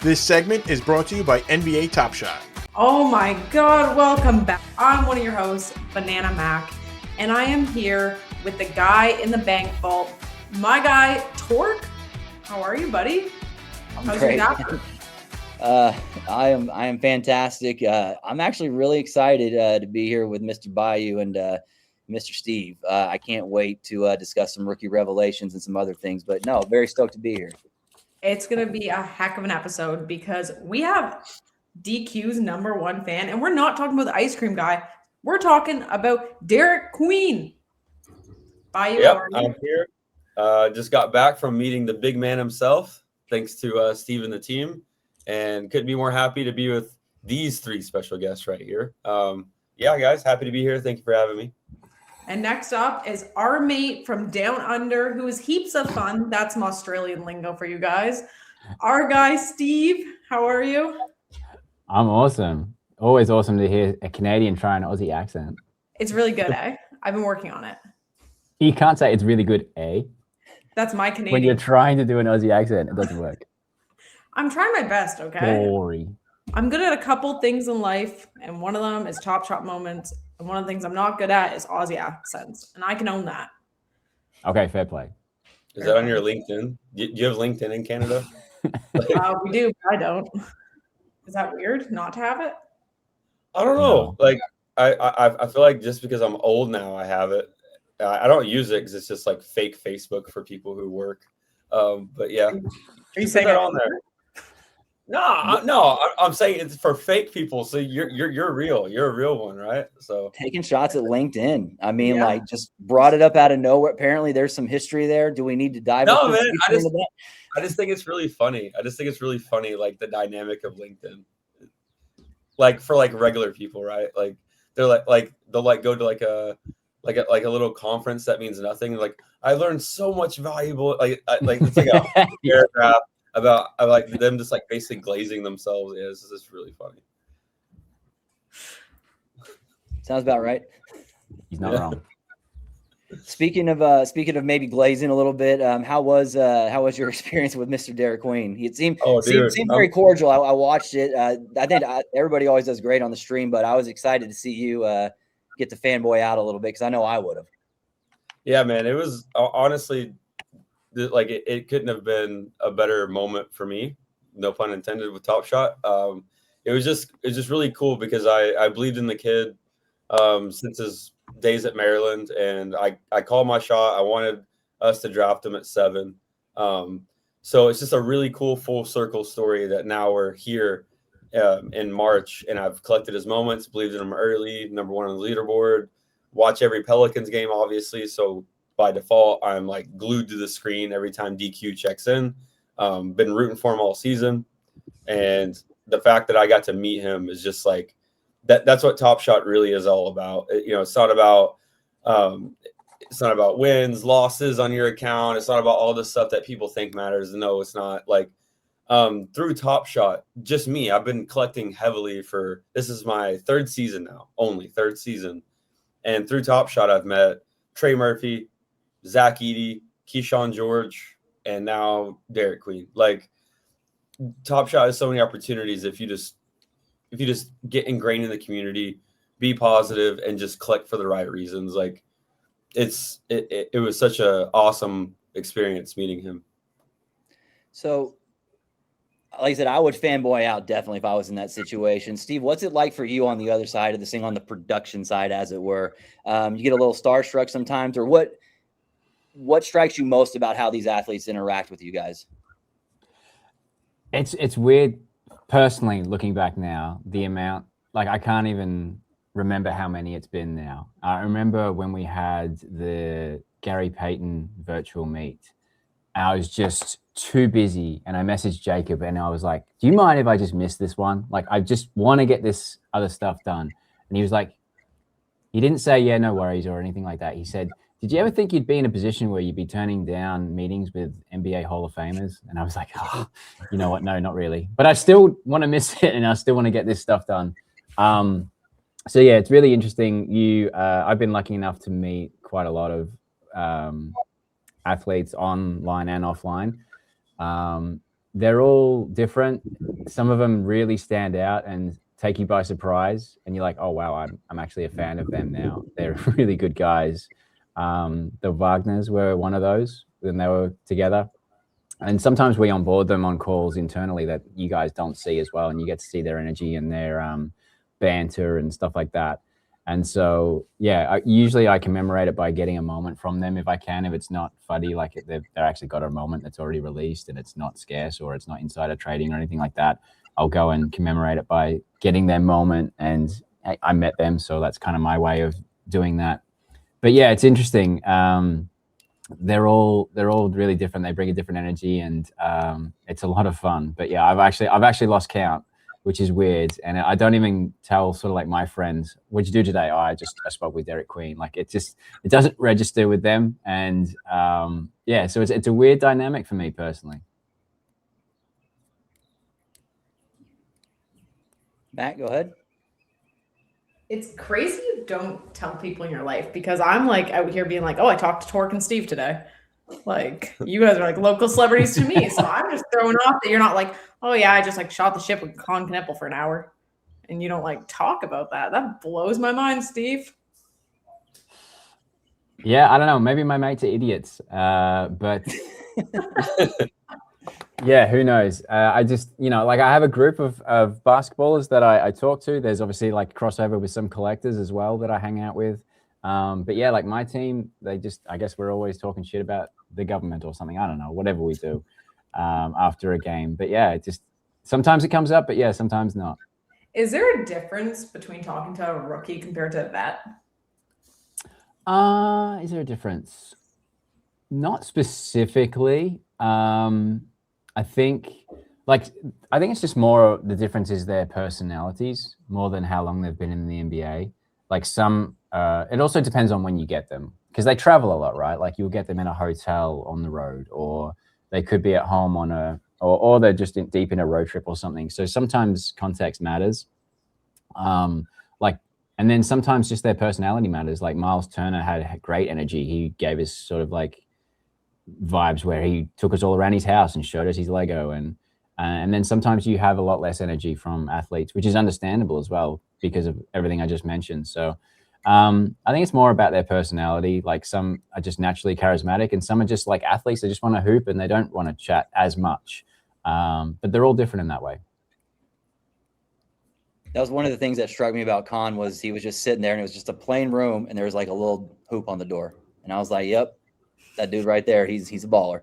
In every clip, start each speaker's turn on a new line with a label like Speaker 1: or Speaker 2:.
Speaker 1: This segment is brought to you by NBA Top Shot.
Speaker 2: Oh my God, welcome back. I'm one of your hosts, BananaMac, and I am here with the guy in the bank vault, my guy, Tork. How are you, buddy?
Speaker 3: How's great. I am fantastic. I'm actually really excited to be here with Mr. Bayou and Mr. Steve. I can't wait to discuss some rookie revelations and some other things, but no, very stoked to be here.
Speaker 2: It's going to be a heck of an episode because we have DQ's #1 fan, and we're not talking about the ice cream guy. We're talking about Derek Queen. Bayou,
Speaker 4: yep, I'm here. Just got back from meeting the big man himself, thanks to Steve and the team, and couldn't be more happy to be with these three special guests right here. Yeah, guys, happy to be here. Thank you for having me.
Speaker 2: And next up is our mate from down under, who is heaps of fun. That's some Australian lingo for you guys. Our guy, Steve. How are you?
Speaker 5: I'm awesome. Always awesome to hear a Canadian try an Aussie accent.
Speaker 2: It's really good, eh? I've been working on it.
Speaker 5: You can't say it's really good, eh?
Speaker 2: That's my Canadian.
Speaker 5: When you're trying to do an Aussie accent, it doesn't work.
Speaker 2: I'm trying my best, okay?
Speaker 5: Boring.
Speaker 2: I'm good at a couple things in life, and one of them is Top Shot moments. And one of the things I'm not good at is Aussie accents, and I can own that.
Speaker 5: Okay, fair play.
Speaker 4: Is that on your LinkedIn? Do you have LinkedIn in Canada?
Speaker 2: We do, but I don't. Is that weird not to have it?
Speaker 4: I don't know. No. Like, I feel like just because I'm old now, I have it. I don't use it because it's just like fake Facebook for people who work. But yeah,
Speaker 2: are you saying
Speaker 4: that on there? No, I'm saying it's for fake people. So you're real. You're a real one, right? So
Speaker 3: taking shots at LinkedIn. I mean, like just brought it up out of nowhere. Apparently, there's some history there. Do we need to dive?
Speaker 4: No, man. I just think it's really funny. Like the dynamic of LinkedIn, like for like regular people, right? Like they'll go to like a little conference that means nothing. Like I learned so much valuable. Like it's like a paragraph about like them just like basically glazing themselves. Yeah, this is really funny.
Speaker 3: Sounds about right.
Speaker 5: He's not wrong.
Speaker 3: Speaking of maybe glazing a little bit, how was your experience with Mr. Derek Queen? It seemed very cordial. I watched it. I think everybody always does great on the stream, but I was excited to see you get the fanboy out a little bit because I know I would have. Yeah, man.
Speaker 4: It was honestly. Like it couldn't have been a better moment for me, no pun intended, with Top Shot. It was just really cool because I believed in the kid since his days at Maryland, and I called my shot. I wanted us to draft him at 7. So it's just a really cool full circle story that now we're here in March, and I've collected his moments, believed in him early, #1 on the leaderboard, watch every Pelicans game, obviously. So by default, I'm like glued to the screen every time DQ checks in. Been rooting for him all season. And the fact that I got to meet him is just like, that's what Top Shot really is all about. It's not about wins, losses on your account. It's not about all the stuff that people think matters. No, it's not. Like through Top Shot, just me, I've been collecting heavily this is my 3rd season now, only 3rd season. And through Top Shot, I've met Trey Murphy, Zach Edey, Keyshawn George, and now Derek Queen. Like Top Shot has so many opportunities if you just get ingrained in the community, be positive, and just click for the right reasons. Like it was such an awesome experience meeting him.
Speaker 3: So like I said, I would fanboy out definitely if I was in that situation. Steve, what's it like for you on the other side of this thing, on the production side, as it were? You get a little starstruck sometimes, or what strikes you most about how these athletes interact with you guys?
Speaker 5: It's weird, personally, looking back now, the amount, like I can't even remember how many it's been now. I remember when we had the Gary Payton virtual meet, I was just too busy, and I messaged Jacob and I was like, do you mind if I just miss this one? Like, I just want to get this other stuff done. And he was like, he didn't say, yeah, no worries or anything like that. He said, did you ever think you'd be in a position where you'd be turning down meetings with NBA Hall of Famers? And I was like, oh, you know what? No, not really. But I still want to miss it, and I still want to get this stuff done. So yeah, it's really interesting. I've been lucky enough to meet quite a lot of athletes online and offline. they're all different. Some of them really stand out and take you by surprise, and you're like, oh wow, I'm actually a fan of them now. They're really good guys. The Wagners were one of those when they were together, and sometimes we onboard them on calls internally that you guys don't see as well, and you get to see their energy and their banter and stuff like that. And so, yeah, usually I commemorate it by getting a moment from them if I can. If it's not funny, like they've actually got a moment that's already released and it's not scarce or it's not insider trading or anything like that, I'll go and commemorate it by getting their moment. And I met them, so that's kind of my way of doing that. But yeah, it's interesting. They're all really different. They bring a different energy, and it's a lot of fun. But yeah, I've actually lost count, which is weird. And I don't even tell sort of like my friends, what'd you do today? Oh, I spoke with Derek Queen. Like it doesn't register with them. And yeah, so it's a weird dynamic for me personally.
Speaker 3: Matt, go ahead.
Speaker 2: It's crazy you don't tell people in your life, because I'm like out here being like, oh, I talked to Tork and Steve today. Like you guys are like local celebrities to me. So I'm just throwing off that you're not like, oh yeah, I just like shot the ship with Con Knippel for an hour. And you don't like talk about that. That blows my mind, Steve.
Speaker 5: Yeah, I don't know. Maybe my mates are idiots. But yeah, who knows? I just, like I have a group of basketballers that I talk to. There's obviously like crossover with some collectors as well that I hang out with. But yeah, like my team, I guess we're always talking shit about the government or something. I don't know, whatever we do after a game. But yeah, sometimes it comes up, but yeah, sometimes not.
Speaker 2: Is there a difference between talking to a rookie compared to a vet?
Speaker 5: Is there a difference? Not specifically. I think it's just more the difference is their personalities more than how long they've been in the NBA. Like some, it also depends on when you get them, because they travel a lot, right? Like you'll get them in a hotel on the road, or they could be at home or they're just deep in a road trip or something. So sometimes context matters. And then sometimes just their personality matters. Like Miles Turner had great energy. He gave us sort of like vibes where he took us all around his house and showed us his Lego. And then sometimes you have a lot less energy from athletes, which is understandable as well because of everything I just mentioned. So I think it's more about their personality. Like some are just naturally charismatic and some are just like athletes. They just want to hoop and they don't want to chat as much. But they're all different in that way.
Speaker 3: That was one of the things that struck me about Con was he was just sitting there and it was just a plain room and there was like a little hoop on the door. And I was like, yep, that dude right there, he's a baller.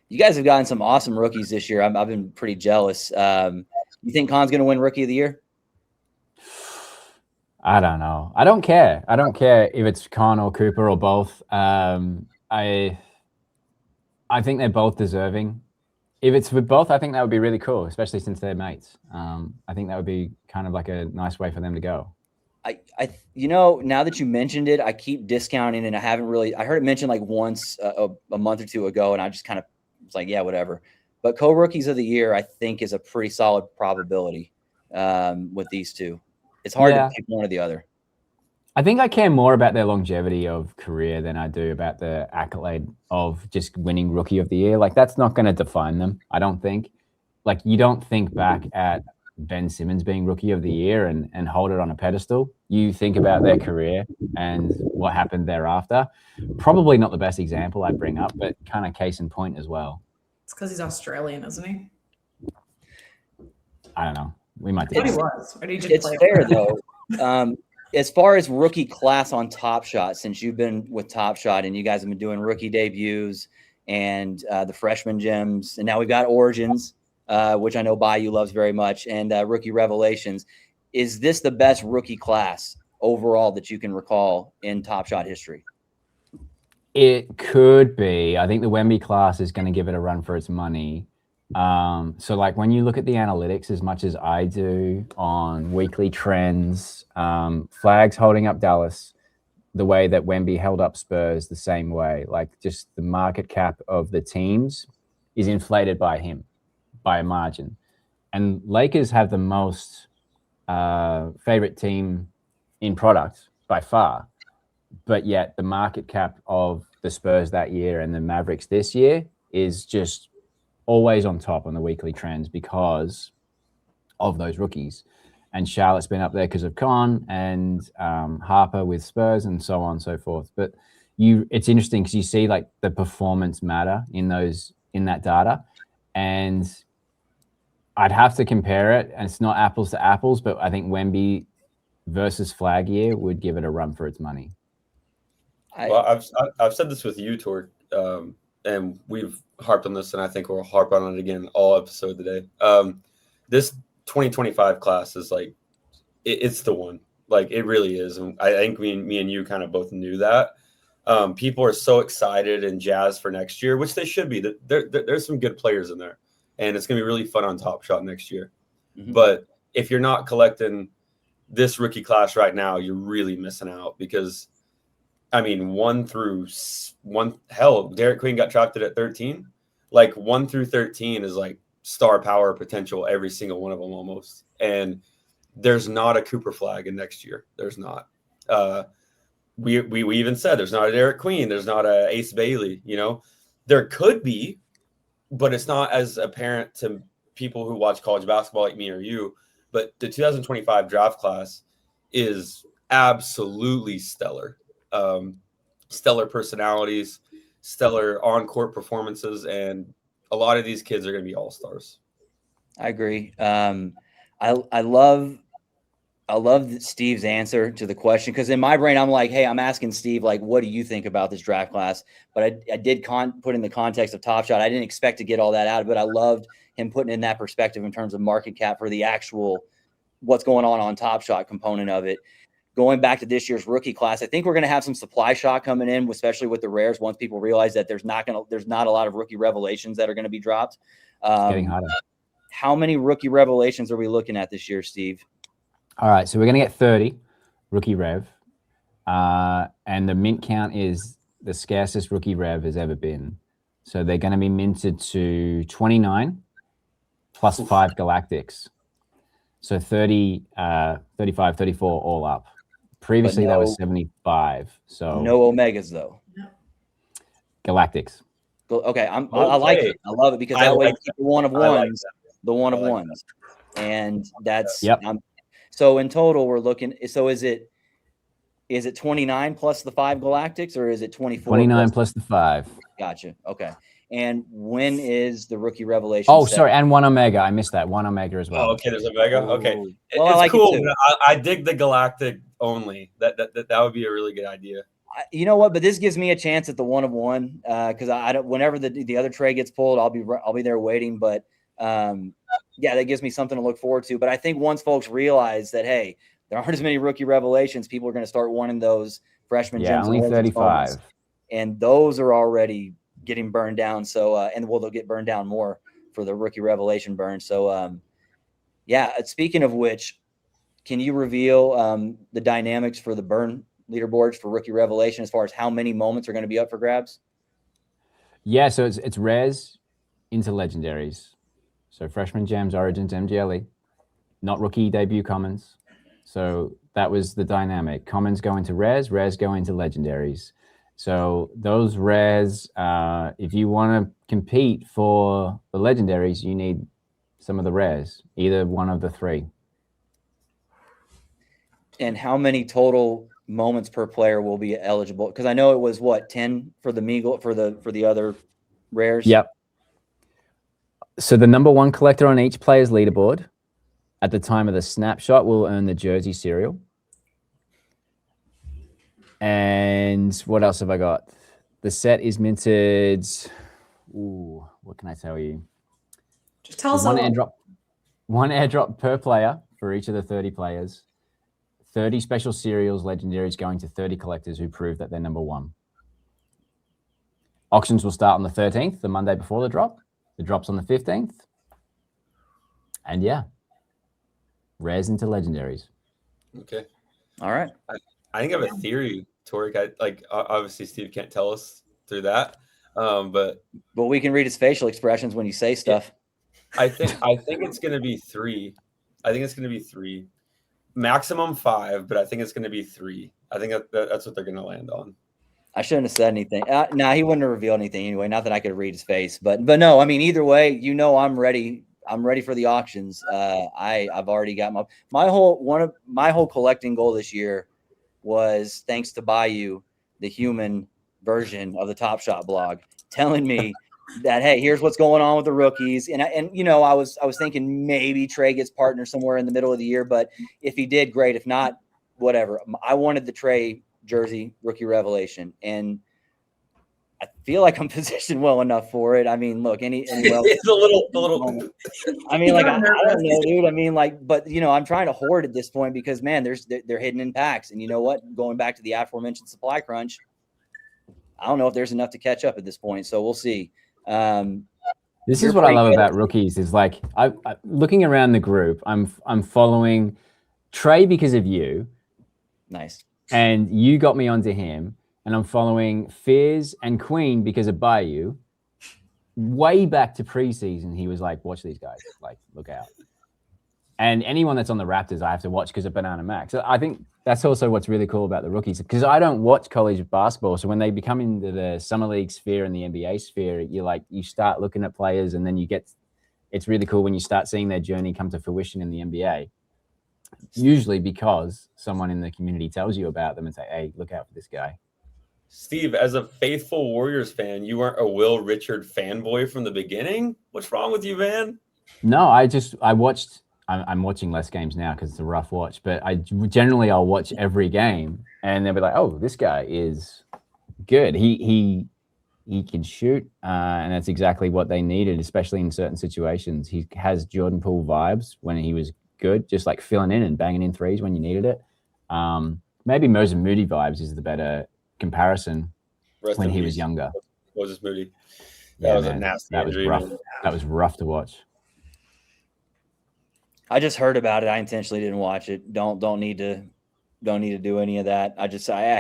Speaker 3: You guys have gotten some awesome rookies this year. I've been pretty jealous. You think Con's going to win Rookie of the Year?
Speaker 5: I don't know. I don't care. I don't care if it's Con or Cooper or both. I think they're both deserving. If it's with both, I think that would be really cool, especially since they're mates. I think that would be kind of like a nice way for them to go.
Speaker 3: Now that you mentioned it, I keep discounting and I heard it mentioned like once a month or two ago, and I just kind of was like, yeah, whatever. But co-rookies of the year, I think, is a pretty solid probability with these two. It's hard to pick one or the other.
Speaker 5: I think I care more about their longevity of career than I do about the accolade of just winning Rookie of the Year. Like that's not going to define them, I don't think. Like you don't think back at Ben Simmons being Rookie of the Year and hold it on a pedestal. You think about their career and what happened thereafter. Probably not the best example I'd bring up, but kind of case in point as well.
Speaker 2: It's because he's Australian, isn't he?
Speaker 5: I don't know. We might do
Speaker 2: he was. Or did he just
Speaker 3: it's
Speaker 2: play
Speaker 3: fair though. As far as rookie class on Top Shot, since you've been with Top Shot and you guys have been doing rookie debuts and the freshman gems, and now we've got Origins, which I know Bayou loves very much, and rookie revelations. Is this the best rookie class overall that you can recall in Top Shot history?
Speaker 5: It could be. I think the Wemby class is going to give it a run for its money. So like when you look at the analytics as much as I do on weekly trends, flags holding up Dallas the way that Wemby held up Spurs the same way, like just the market cap of the teams is inflated by him by a margin. And Lakers have the most favorite team in product by far, but yet the market cap of the Spurs that year and the Mavericks this year is just always on top on the weekly trends because of those rookies. And Charlotte's been up there because of Con and Harper with Spurs and so on and so forth. But it's interesting because you see like the performance matter in that data. And I'd have to compare it, and it's not apples to apples, but I think Wemby versus flag year would give it a run for its money.
Speaker 4: Well, I've said this with you, Tork, and we've harped on this, and I think we'll harp on it again all episode today. This 2025 class is like, it's the one. Like, it really is. And I think me and you kind of both knew that. People are so excited and jazzed for next year, which they should be. There's some good players in there, and it's going to be really fun on Top Shot next year. Mm-hmm. But if you're not collecting this rookie class right now, you're really missing out because, I mean, 1 through 1, hell, Derek Queen got drafted at 13. Like 1 through 13 is like star power potential, every single one of them almost. And there's not a Cooper flag in next year. There's not. We even said there's not a Derek Queen. There's not a Ace Bailey. You know, there could be, but it's not as apparent to people who watch college basketball like me or you. But the 2025 draft class is absolutely stellar. Stellar personalities, stellar on-court performances, and a lot of these kids are going to be all-stars.
Speaker 3: I agree. I love Steve's answer to the question, because in my brain I'm like, hey, I'm asking Steve, like, what do you think about this draft class? But I did put in the context of Top Shot. I didn't expect to get all that out, but I loved him putting in that perspective in terms of market cap for the actual what's going on Top Shot component of it. Going back to this year's rookie class, I think we're going to have some supply shock coming in, especially with the rares. Once people realize that there's not a lot of rookie revelations that are going to be dropped.
Speaker 5: It's getting hotter.
Speaker 3: How many rookie revelations are we looking at this year, Steve?
Speaker 5: All right, so we're going to get 30 rookie rev, and the mint count is the scarcest rookie rev has ever been. So they're going to be minted to 29 plus 5 galactics. So 30, 35, 34 all up. Previously, that was 75. So
Speaker 3: no Omegas, though.
Speaker 5: Galactics.
Speaker 3: Okay, I like it. I love it because that way you keep the one of ones, the one of ones. And that's so in total we're looking. So is it 29 plus the 5 galactics, or is it 24?
Speaker 5: 29 plus the 5.
Speaker 3: Gotcha. Okay. And when is the rookie revelation?
Speaker 5: Oh, sorry, and 1 Omega. I missed that. 1 Omega as well.
Speaker 4: Oh, okay, there's Omega. Okay,
Speaker 3: well,
Speaker 4: it's
Speaker 3: I like
Speaker 4: cool.
Speaker 3: it too.
Speaker 4: I dig the galactic only. That would be a really good idea.
Speaker 3: You know what? But this gives me a chance at the 1 of 1 because I don't. Whenever the other trade gets pulled, I'll be there waiting. But yeah, that gives me something to look forward to. But I think once folks realize that, hey, there aren't as many rookie revelations, people are going to start wanting those freshman gems.
Speaker 5: Only 35,
Speaker 3: and those are already getting burned down. So and they'll get burned down more for the rookie revelation burn. So yeah. Speaking of which, can you reveal the dynamics for the burn leaderboards for rookie revelation as far as how many moments are going to be up for grabs?
Speaker 5: Yeah, so it's rares into legendaries. So freshman gems, origins, MGLE, not rookie debut commons. So that was the dynamic. Commons go into rares go into legendaries. So those rares, if you want to compete for the legendaries, you need some of the rares, either one of the 3.
Speaker 3: And how many total moments per player will be eligible? Because I know it was 10 for the Meagle for the other rares.
Speaker 5: Yep. So the number 1 collector on each player's leaderboard at the time of the snapshot will earn the jersey serial. And what else have I got? The set is minted. Ooh, what can I tell you?
Speaker 2: Just tell us
Speaker 5: one airdrop per player for each of the 30 players. 30 special serials, legendaries going to 30 collectors who prove that they're number 1. Auctions will start on the 13th, the Monday before the drop. The drop's on the 15th. And yeah, rares into legendaries.
Speaker 4: Okay.
Speaker 3: All right.
Speaker 4: I think I have a theory, Tork. Obviously Steve can't tell us through that. But
Speaker 3: we can read his facial expressions when you say stuff.
Speaker 4: I think it's going to be 3. I think it's going to be 3. Maximum 5, but I think it's going to be 3. I think that's what they're going to land on.
Speaker 3: I shouldn't have said anything. Nah, he wouldn't have revealed anything anyway. Not that I could read his face, but no. I mean, either way, I'm ready. I'm ready for the auctions. I've already got my whole collecting goal this year was, thanks to Bayou, the human version of the Top Shot blog, telling me that, hey, here's what's going on with the rookies. And I was thinking maybe Trey gets partner somewhere in the middle of the year, but if he did, great. If not, whatever. I wanted the Trey jersey rookie revelation, and I feel like I'm positioned well enough for it. I mean, look,
Speaker 4: it's a little.
Speaker 3: I mean, like, I don't know, dude. I mean, like, but I'm trying to hoard at this point because, man, they're hidden in packs, and you know what? Going back to the aforementioned supply crunch, I don't know if there's enough to catch up at this point. So we'll see.
Speaker 5: This is what I love about rookies is, like, I looking around the group, I'm following Trey because of you.
Speaker 3: Nice.
Speaker 5: And you got me onto him, and I'm following Fears and Queen because of Bayou. Way back to preseason, he was like, watch these guys, like, look out. And anyone that's on the Raptors, I have to watch because of BananaMac. So I think that's also what's really cool about the rookies, because I don't watch college basketball. So when they become into the summer league sphere and the NBA sphere, you start looking at players, and then it's really cool when you start seeing their journey come to fruition in the NBA. Usually because someone in the community tells you about them and say, hey, look out for this guy.
Speaker 4: Steve, as a faithful Warriors fan, you weren't a Will Richard fanboy from the beginning? What's wrong with you, man?
Speaker 5: No, I'm watching less games now because it's a rough watch, but I'll watch every game, and they'll be like, oh, this guy is good. He can shoot, and that's exactly what they needed, especially in certain situations. He has Jordan Poole vibes when he was good, just like filling in and banging in threes when you needed it. Maybe Moses Moody vibes is the better comparison. When he was younger.
Speaker 4: Moses Moody.
Speaker 5: That was a nasty injury. Rough. That was rough to watch.
Speaker 3: I just heard about it. I intentionally didn't watch it. Don't need to do any of that. I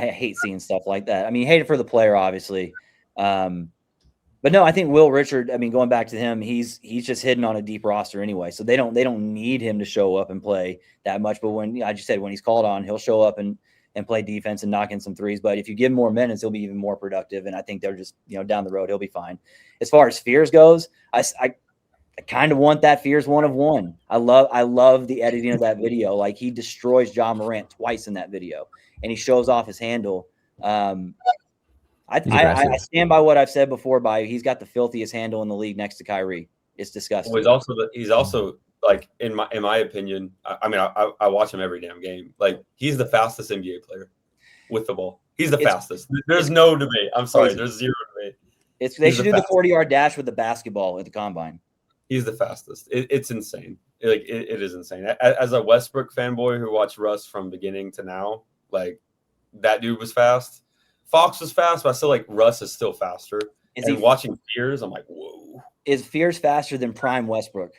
Speaker 3: hate seeing stuff like that. I mean, hate it for the player, obviously. But no, I think Will Richard, I mean, going back to him, he's just hidden on a deep roster anyway. So they don't need him to show up and play that much. But when he's called on, he'll show up and play defense and knock in some threes. But if you give him more minutes, he'll be even more productive. And I think they're just, down the road, he'll be fine. As far as Fears goes, I kind of want that Fears 1 of 1. I love the editing of that video. Like, he destroys Ja Morant twice in that video, and he shows off his handle. I stand by what I've said before. He's got the filthiest handle in the league next to Kyrie. It's disgusting.
Speaker 4: Well, he's also like, in my opinion. I watch him every damn game. Like, he's the fastest NBA player with the ball. He's the fastest. There's no debate. I'm sorry. Crazy. There's zero debate.
Speaker 3: They should do the 40-yard dash with the basketball at the combine.
Speaker 4: He's the fastest. It's insane. It is insane. As a Westbrook fanboy who watched Russ from beginning to now, like, that dude was fast. Fox was fast, but I still like Russ is still faster. Watching Fears, I'm like, whoa.
Speaker 3: Is Fears faster than prime Westbrook?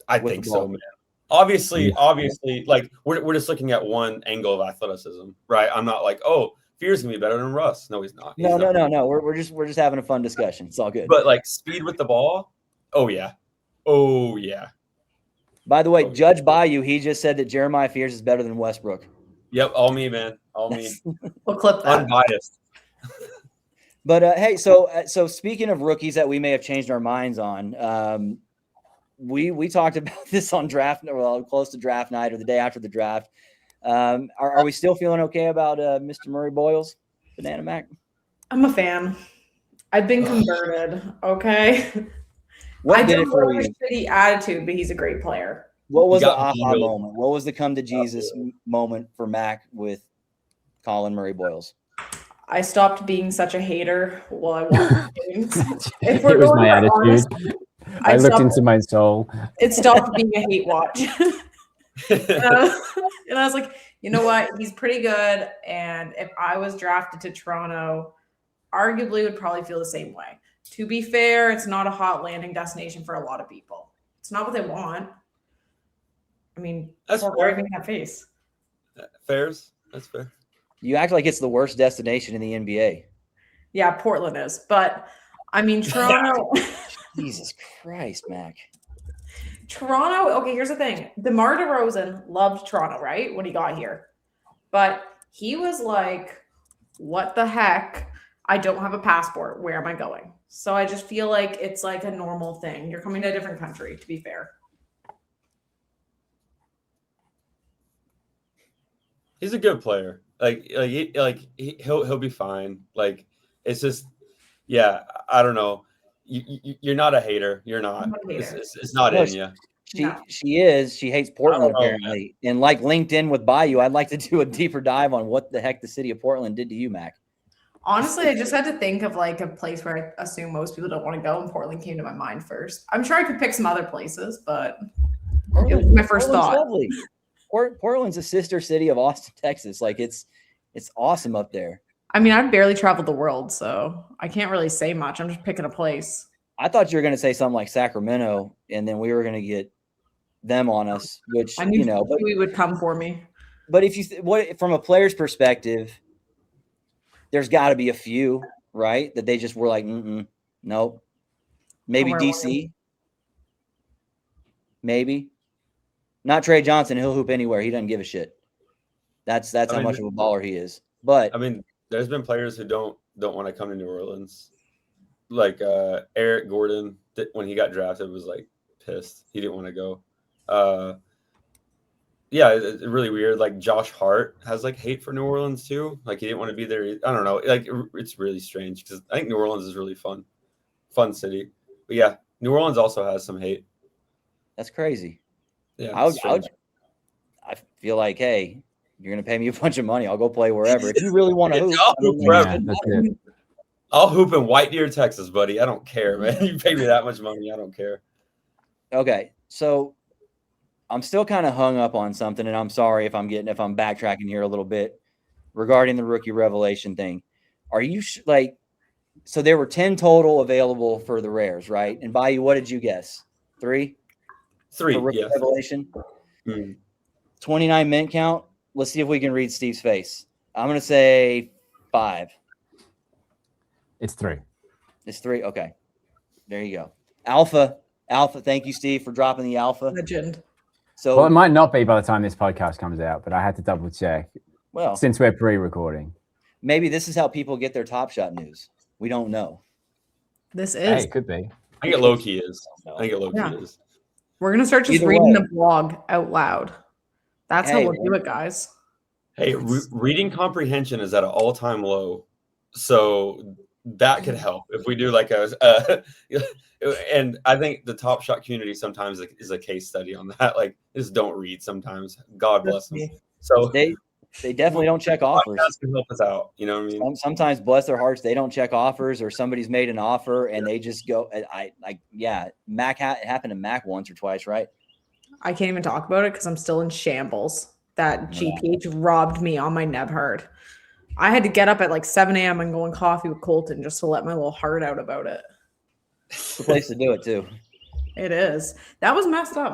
Speaker 4: I think so, man. Obviously, like, we're just looking at one angle of athleticism, right? I'm not like, oh, Fears gonna be better than Russ. No, he's not.
Speaker 3: No. We're just having a fun discussion. It's all good.
Speaker 4: But like, speed with the ball, oh yeah.
Speaker 3: By the way, Judge Bayou, he just said that Jeremiah Fears is better than Westbrook.
Speaker 4: Yep, all me, man. All me.
Speaker 2: We'll clip that.
Speaker 4: Unbiased.
Speaker 3: But hey, so speaking of rookies that we may have changed our minds on, we talked about this on close to draft night or the day after the draft. Are we still feeling okay about Mr. Murray Boyles, BananaMac?
Speaker 2: I'm a fan. I've been converted. Okay.
Speaker 3: What did it for you?
Speaker 2: Shitty attitude, but he's a great player.
Speaker 3: What was the aha moment? What was the come to Jesus moment for Mac with Colin Murray Boyles?
Speaker 2: I stopped being such a hater while I watched games.
Speaker 5: It was my attitude. Honest, I looked into my soul.
Speaker 2: It stopped being a hate watch. And I was like, you know what? He's pretty good. And if I was drafted to Toronto, arguably would probably feel the same way. To be fair, it's not a hot landing destination for a lot of people. It's not what they want. I mean, that's fair. That face.
Speaker 4: Fairs. That's fair.
Speaker 3: You act like it's the worst destination in the NBA.
Speaker 2: Yeah, Portland is. But, I mean, Toronto.
Speaker 3: Jesus Christ, Mac.
Speaker 2: Toronto. Okay, here's the thing. DeMar DeRozan loved Toronto, right? When he got here. But he was like what the heck? I don't have a passport. Where am I going? So I just feel like it's like a normal thing. You're coming to a different country, to be fair.
Speaker 4: He's a good player. He'll be fine. Like, it's just, yeah, I don't know. You're not a hater. You're not.
Speaker 2: I'm not a hater.
Speaker 4: It's not in you.
Speaker 3: She is. She hates Portland apparently. And like LinkedIn with Bayou, I'd like to do a deeper dive on what the heck the city of Portland did to you, Mac.
Speaker 2: Honestly, I just had to think of like a place where I assume most people don't want to go, and Portland came to my mind first. I'm sure I could pick some other places, but it was my first thought.
Speaker 3: Lovely. Portland's a sister city of Austin, Texas. Like it's awesome up there.
Speaker 2: I mean, I've barely traveled the world, so I can't really say much. I'm just picking a place.
Speaker 3: I thought you were going to say something like Sacramento, and then we were going to get them on us, which
Speaker 2: I knew
Speaker 3: but
Speaker 2: we would come for me.
Speaker 3: But if you from a player's perspective, there's got to be a few, right? That they just were like, nope. Maybe DC. Maybe. Not Trey Johnson. He'll hoop anywhere. He doesn't give a shit. That's how much of a baller he is. But
Speaker 4: I mean, there's been players who don't want to come to New Orleans. Like Eric Gordon, when he got drafted, was like pissed. He didn't want to go. Yeah, it's really weird. Like Josh Hart has like hate for New Orleans too. Like he didn't want to be there. I don't know. Like it's really strange because I think New Orleans is really fun city. But yeah, New Orleans also has some hate.
Speaker 3: That's crazy.
Speaker 4: Yeah,
Speaker 3: I feel like, hey, you're gonna pay me a bunch of money. I'll go play wherever. If you really want to hoop,
Speaker 4: I'll hoop in White Deer, Texas, buddy. I don't care, man. You pay me that much money, I don't care.
Speaker 3: Okay, so I'm still kind of hung up on something, and I'm sorry if I'm backtracking here a little bit regarding the rookie revelation thing. Are you so there were 10 total available for the rares, right? And Bayou, what did you guess? 3?
Speaker 4: 3,
Speaker 3: for rookie
Speaker 4: yeah.
Speaker 3: revelation. 29 mint count. Let's see if we can read Steve's face. I'm gonna say 5.
Speaker 5: It's 3.
Speaker 3: It's 3. Okay, there you go. Alpha. Thank you, Steve, for dropping the alpha.
Speaker 2: Legend.
Speaker 3: So,
Speaker 5: well, it might not be by the time this podcast comes out, but I had to double check.
Speaker 3: Well,
Speaker 5: since we're pre-recording,
Speaker 3: maybe this is how people get their Top Shot news. We don't know.
Speaker 2: This is.
Speaker 5: Hey, it could be.
Speaker 4: I think it low key is.
Speaker 2: We're gonna start just reading the blog out loud. That's how we'll do it, guys.
Speaker 4: Hey, reading comprehension is at an all-time low, so that could help if we do like and I think the Top Shot community sometimes is a case study on that. Like, just don't read sometimes. God bless them. So
Speaker 3: they definitely don't check offers.
Speaker 4: Can help us out. You know what I mean?
Speaker 3: Sometimes, bless their hearts, they don't check offers, or somebody's made an offer and they just go. Mac happened to Mac once or twice, right?
Speaker 2: I can't even talk about it because I'm still in shambles. That GPH robbed me on my Nebhard. I had to get up at like 7 a.m. and go on coffee with Colton just to let my little heart out about it.
Speaker 3: It's the place to do it too.
Speaker 2: It is. That was messed up.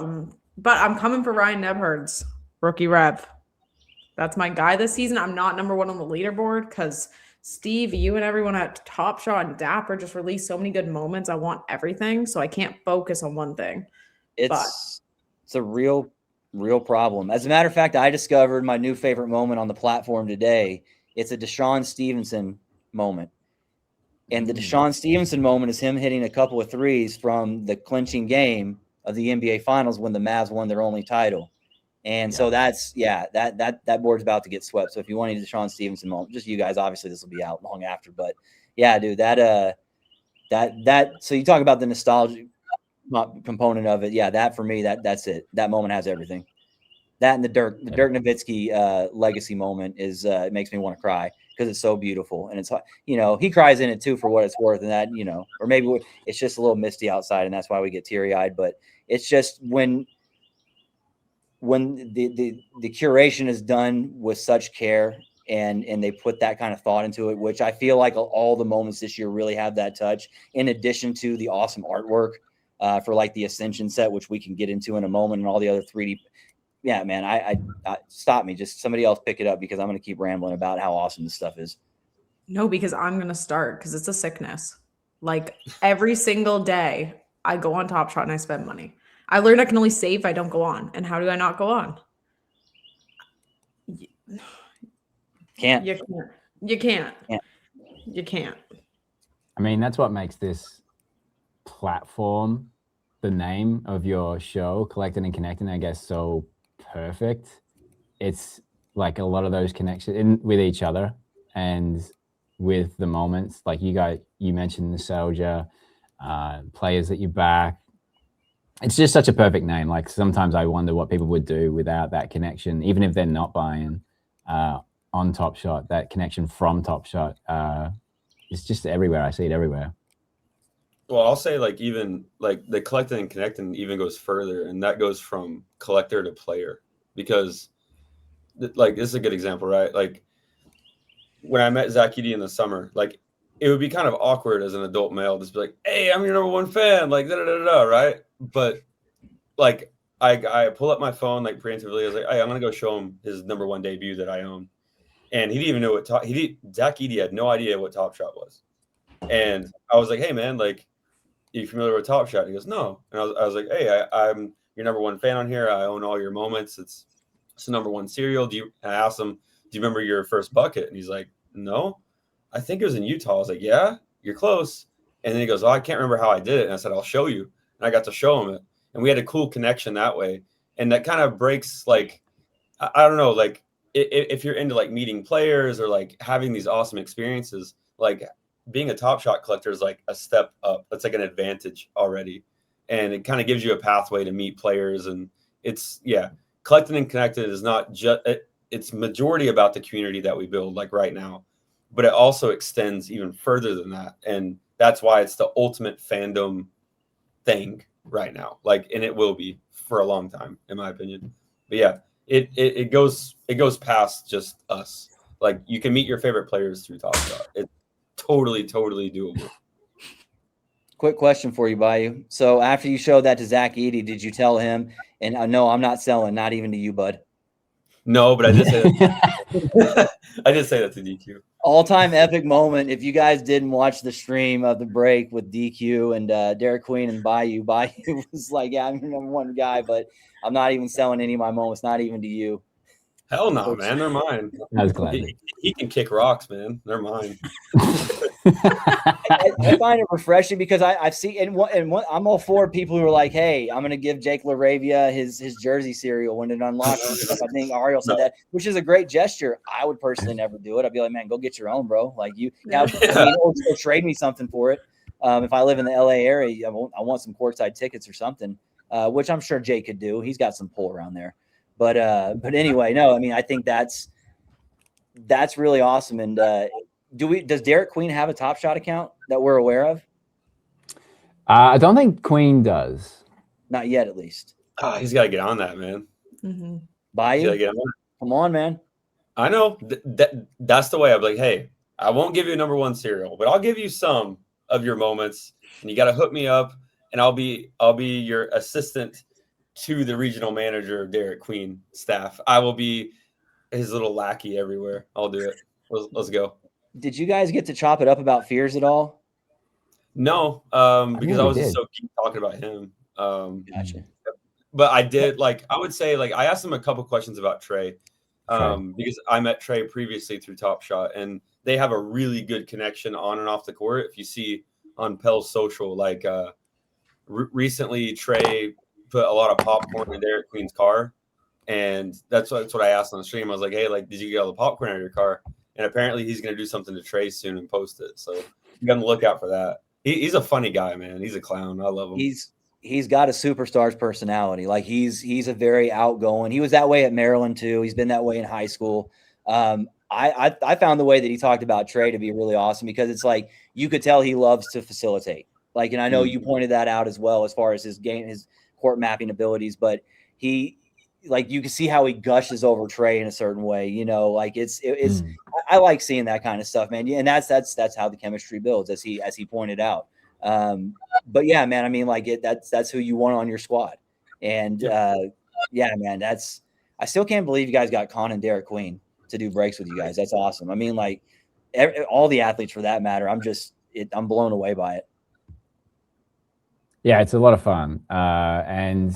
Speaker 2: But I'm coming for Ryan Nebhard's rookie rev. That's my guy this season. I'm not number 1 on the leaderboard because Steve, you and everyone at Top Shot and Dapper just released so many good moments. I want everything, so I can't focus on one thing.
Speaker 3: It's a real problem. As a matter of fact, I discovered my new favorite moment on the platform today. It's a Deshaun Stevenson moment. And the Deshaun Stevenson moment is him hitting a couple of threes from the clinching game of the NBA Finals when the Mavs won their only title. And so that board's about to get swept. So if you want a Deshaun Stevenson moment, just you guys, obviously this will be out long after. But yeah, dude, that so you talk about the nostalgia component of it. Yeah, that for me, that's it. That moment has everything. That and the Dirk Nowitzki legacy moment is it makes me want to cry because it's so beautiful, and it's he cries in it too for what it's worth, and that or maybe it's just a little misty outside, and that's why we get teary eyed. But it's just when the curation is done with such care and they put that kind of thought into it, which I feel like all the moments this year really have that touch. In addition to the awesome artwork for like the Ascension set, which we can get into in a moment, and all the other 3D. Yeah, man, I stop me. Just somebody else pick it up because I'm going to keep rambling about how awesome this stuff is.
Speaker 2: No, because I'm going to start because it's a sickness. Like every single day I go on Top Shot and I spend money. I learned I can only save if I don't go on. And how do I not go on?
Speaker 3: Can't.
Speaker 2: You can't. You can't.
Speaker 3: Yeah.
Speaker 2: You can't.
Speaker 5: I mean, that's what makes this platform, the name of your show, Collecting and Connecting, I guess, so perfect. It's like a lot of those connections with each other and with the moments. Like you mentioned nostalgia, players that you back. It's just such a perfect name. Like sometimes I wonder what people would do without that connection, even if they're not buying on Top Shot. That connection from Top Shot is just everywhere. I see it everywhere.
Speaker 4: Well, I'll say like even like the collecting and connecting even goes further, and that goes from collector to player, because like this is a good example, right? Like when I met Zach Eady in the summer, like it would be kind of awkward as an adult male just be like, "Hey, I'm your number one fan," like da da da da, right? But like I pull up my phone like preemptively. I was like, "Hey, I'm gonna go show him his number one debut that I own," and he didn't even know what Zach Eady had no idea what Top Shot was, and I was like, "Hey, man, like, are you familiar with Top Shot?" And he goes, "No," and I was like, "Hey, I'm your number one fan on here. I own all your moments. It's the number one serial." I asked him, "Do you remember your first bucket?" And he's like, "No, I think it was in Utah." I was like, "Yeah, you're close." And then he goes, "Oh, I can't remember how I did it." And I said, "I'll show you." And I got to show him it. And we had a cool connection that way. And that kind of breaks, like, I don't know, like if you're into like meeting players or like having these awesome experiences, like being a Top Shot collector is like a step up. It's like an advantage already. And it kind of gives you a pathway to meet players. And it's, yeah, collecting and connected is not just, it's majority about the community that we build like right now, but it also extends even further than that. And that's why it's the ultimate fandom thing right now. Like, and it will be for a long time, in my opinion. But yeah, it goes past just us. Like you can meet your favorite players through Top Shot. It's totally doable.
Speaker 3: Quick question for you, Bayou. So after you showed that to Zach Eady, did you tell him, and no, I'm not selling, not even to you, bud?
Speaker 4: No, but I did say that. I did say that to DQ.
Speaker 3: All-time epic moment. If you guys didn't watch the stream of the break with DQ and Derek Queen and Bayou was like, "Yeah, I'm your number one guy, but I'm not even selling any of my moments, not even to you."
Speaker 4: Hell no, man. They're mine.
Speaker 5: I was glad.
Speaker 4: He can kick rocks, man. They're mine.
Speaker 3: I find it refreshing because I've seen and I'm all for people who are like, "Hey, I'm going to give Jake LaRavia his jersey cereal when it unlocks." I think Ariel said that, which is a great gesture. I would personally never do it. I'd be like, "Man, go get your own, bro. Like you, or trade me something for it." If I live in the LA area, I want some courtside tickets or something, which I'm sure Jake could do. He's got some pull around there. But anyway, no, I mean, I think that's really awesome. And does Derek Queen have a Top Shot account that we're aware of?
Speaker 5: I don't think Queen does.
Speaker 3: Not yet, at least.
Speaker 4: He's got to get on that, man.
Speaker 2: Mm-hmm.
Speaker 3: Bayou? Come on, man.
Speaker 4: I know. That's the way. I'm like, hey, I won't give you a number one cereal, but I'll give you some of your moments, and you got to hook me up, and I'll be your assistant to the regional manager of Derek Queen staff. I will be his little lackey everywhere. I'll do it. Let's go.
Speaker 3: Did you guys get to chop it up about Fears at all?
Speaker 4: No, because I was just so keep talking about him.
Speaker 3: Gotcha.
Speaker 4: But I did, like, I would say, like, I asked him a couple questions about Trey, because I met Trey previously through Top Shot, and they have a really good connection on and off the court. If you see on Pell's social, like, recently Trey put a lot of popcorn in Derek Queen's car, and that's what I asked on the stream. I was like, hey, like, did you get all the popcorn out of your car? And apparently he's going to do something to Trey soon and post it. So you got to look out for that. He's a funny guy, man. He's a clown. I love him.
Speaker 3: He's got a superstar's personality. Like he's a very outgoing. He was that way at Maryland too. He's been that way in high school. I found the way that he talked about Trey to be really awesome because it's like you could tell he loves to facilitate. Like, and I know you pointed that out as well as far as his court mapping abilities, but like you can see how he gushes over Trey in a certain way, you know, like I like seeing that kind of stuff, man. And that's how the chemistry builds as he pointed out. But yeah, man, I mean, like that's who you want on your squad. And yeah, man, I still can't believe you guys got Con and Derek Queen to do breaks with you guys. That's awesome. I mean, like all the athletes for that matter, I'm blown away by it.
Speaker 5: Yeah, it's a lot of fun. And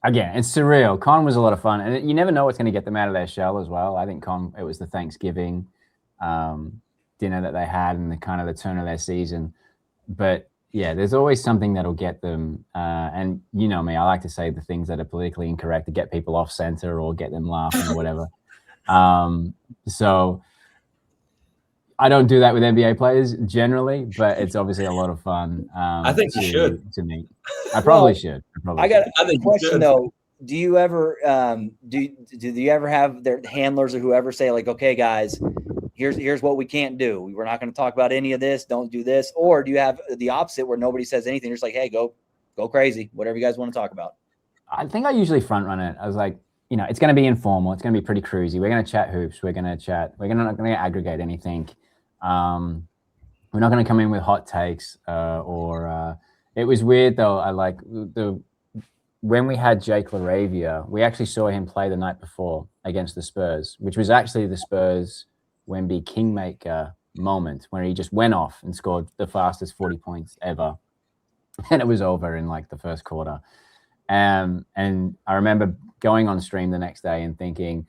Speaker 5: Again, it's surreal. Con was a lot of fun, and you never know what's going to get them out of their shell as well. I think Con, it was the Thanksgiving dinner that they had and the kind of the turn of their season. But yeah, there's always something that'll get them. And you know me, I like to say the things that are politically incorrect to get people off center or get them laughing or whatever. So I don't do that with NBA players generally, but it's obviously a lot of fun.
Speaker 4: I think you should.
Speaker 5: To me, I probably should.
Speaker 3: I got a question though. Do you ever do you ever have their handlers or whoever say like, okay, guys, here's what we can't do. We're not going to talk about any of this. Don't do this. Or do you have the opposite where nobody says anything? You're just like, hey, go crazy. Whatever you guys want to talk about.
Speaker 5: I think I usually front run it. I was like, you know, it's going to be informal. It's going to be pretty cruisy. We're going to chat hoops. We're not going to aggregate anything. We're not going to come in with hot takes it was weird though. I like when we had Jake LaRavia, we actually saw him play the night before against the Spurs, which was actually the Spurs Wemby Kingmaker moment where he just went off and scored the fastest 40 points ever. And it was over in like the first quarter. And I remember going on stream the next day and thinking,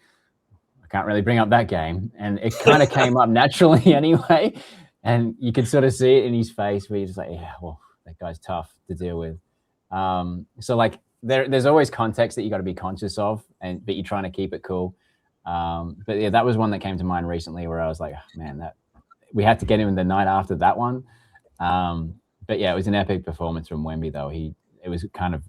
Speaker 5: I can't really bring up that game. And it kind of came up naturally anyway. And you could sort of see it in his face where you're just like, yeah, well, that guy's tough to deal with. So like there's always context that you got to be conscious of, but you're trying to keep it cool. But yeah, that was one that came to mind recently where I was like, oh, man, that we had to get him the night after that one. But yeah, it was an epic performance from Wemby though. It was kind of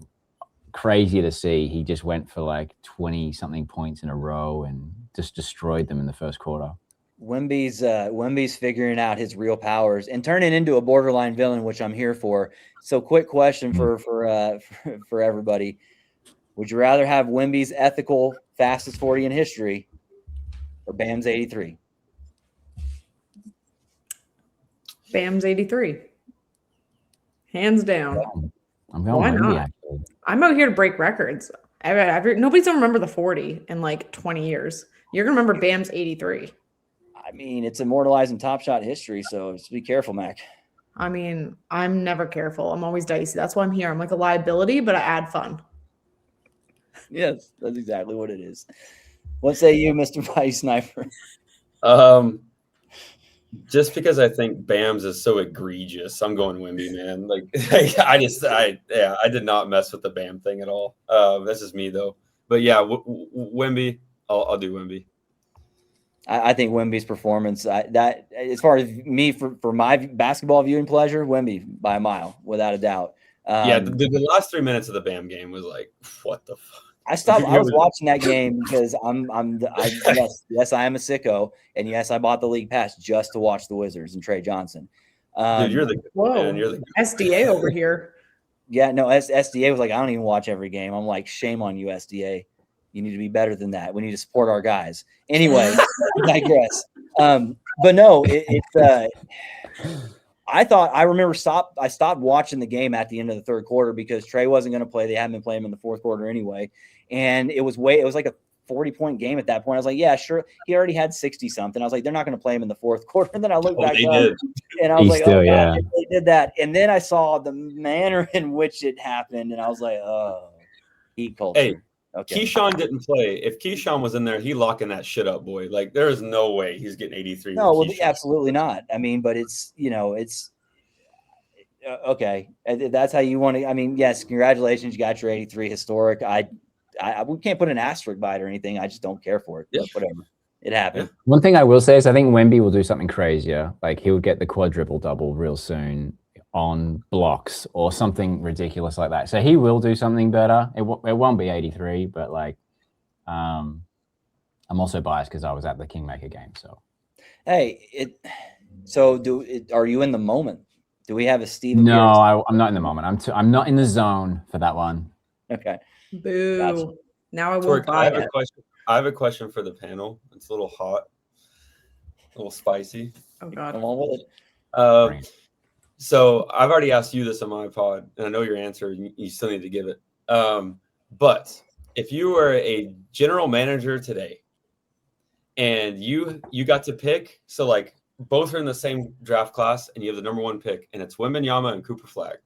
Speaker 5: crazy to see. He just went for like 20 something points in a row and just destroyed them in the first quarter.
Speaker 3: Wemby's figuring out his real powers and turning into a borderline villain, which I'm here for. So quick question for everybody. Would you rather have Wemby's ethical fastest 40 in history or Bam's 83?
Speaker 2: Bam's 83. Hands down.
Speaker 5: I'm going
Speaker 2: Why
Speaker 5: Wemby,
Speaker 2: not?
Speaker 5: actually.
Speaker 2: I'm out here to break records. Nobody's gonna remember the 40 in like 20 years. You're gonna remember Bam's 83.
Speaker 3: I mean, it's immortalized in Top Shot history, so just be careful, Mac.
Speaker 2: I mean, I'm never careful. I'm always dicey. That's why I'm here. I'm like a liability, but I add fun.
Speaker 3: Yes, that's exactly what it is. What say you, Mr. BayouSniper?
Speaker 4: Just because I think Bam's is so egregious, I'm going Wemby, man. Like I did not mess with the Bam thing at all. This is me though. But yeah, Wemby, I'll do Wemby.
Speaker 3: I think Wemby's performance, that as far as me for my basketball viewing pleasure, Wemby by a mile, without a doubt.
Speaker 4: The last 3 minutes of the Bam game was like, what the fuck?
Speaker 3: I was watching that game because yes, I am a sicko, and yes, I bought the league pass just to watch the Wizards and Trey Johnson.
Speaker 4: Dude, you're the man. You're the
Speaker 2: SDA over here.
Speaker 3: Yeah, no, SDA was like, I don't even watch every game. I'm like, shame on you, SDA. You need to be better than that. We need to support our guys. Anyway, I digress. But no, I stopped watching the game at the end of the third quarter because Trey wasn't going to play. They hadn't been playing him in the fourth quarter anyway. And it was like a 40-point game at that point. I was like, yeah, sure. He already had 60 something. I was like, they're not going to play him in the fourth quarter. And then I looked back up and I was like, oh, God, they did that. And then I saw the manner in which it happened. And I was like, oh, heat culture.
Speaker 4: Hey, okay. Keyshawn didn't play. If Keyshawn was in there, he locking that shit up, boy. Like, there is no way he's getting 83.
Speaker 3: No, well, absolutely not. I mean, but it's okay. That's how you want to. I mean, yes, congratulations, you got your 83 historic. We can't put an asterisk by it or anything. I just don't care for it. Yeah. But whatever. It happened.
Speaker 5: Yeah. One thing I will say is I think Wemby will do something crazier. Like he'll get the quadruple double real soon on blocks or something ridiculous like that. So he will do something better. It won't be 83, but like, I'm also biased because I was at the Kingmaker game. So,
Speaker 3: hey, are you in the moment? Do we have a Steve?
Speaker 5: No, I'm not in the moment. I'm not in the zone for that one.
Speaker 3: Okay.
Speaker 2: Boo. Gotcha. Now I will
Speaker 4: Tork,
Speaker 2: buy it.
Speaker 4: I have a question for the panel. It's a little hot, a little spicy.
Speaker 2: Oh God.
Speaker 3: Come on with it.
Speaker 4: So I've already asked you this on my pod, and I know your answer. You still need to give it. But if you were a general manager today, and you got to pick, so like both are in the same draft class, and you have the number one pick, and it's Wembanyama and Cooper Flag.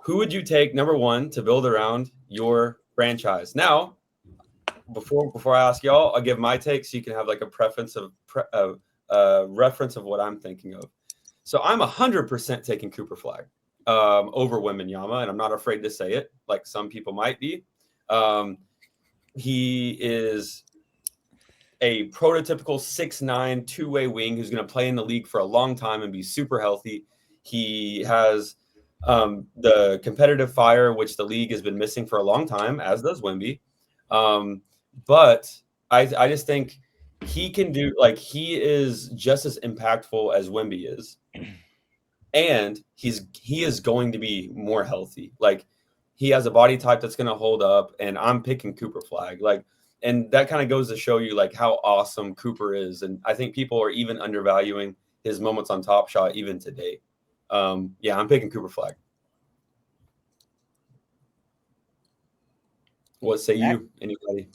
Speaker 4: Who would you take number one to build around your franchise. Now, before I ask y'all, I'll give my take so you can have like a reference of what I'm thinking of. So I'm 100% taking Cooper Flag over Wembanyama, and I'm not afraid to say it, like some people might be. He is a prototypical 6'9", two-way wing who's going to play in the league for a long time and be super healthy. He has the competitive fire, which the league has been missing for a long time, as does Wemby. But I just think he can do, like, he is just as impactful as Wemby is. And he is going to be more healthy. Like, he has a body type that's going to hold up, and I'm picking Cooper Flag. Like, and that kind of goes to show you like how awesome Cooper is. And I think people are even undervaluing his moments on Top Shot even today. Yeah, I'm picking Cooper Flag. What say you? Anybody?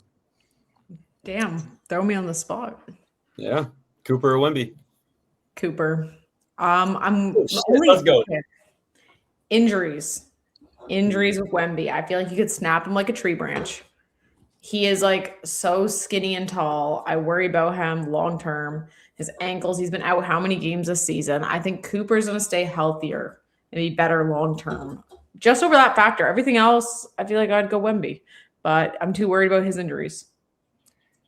Speaker 2: Damn, throw me on the spot.
Speaker 4: Yeah, Cooper or Wemby?
Speaker 2: Cooper.
Speaker 4: Let's go.
Speaker 2: Injuries with Wemby. I feel like you could snap him like a tree branch. He is like so skinny and tall. I worry about him long term. His ankles, he's been out how many games this season? I think Cooper's going to stay healthier and be better long term. Just over that factor. Everything else, I feel like I'd go Wemby, but I'm too worried about his injuries.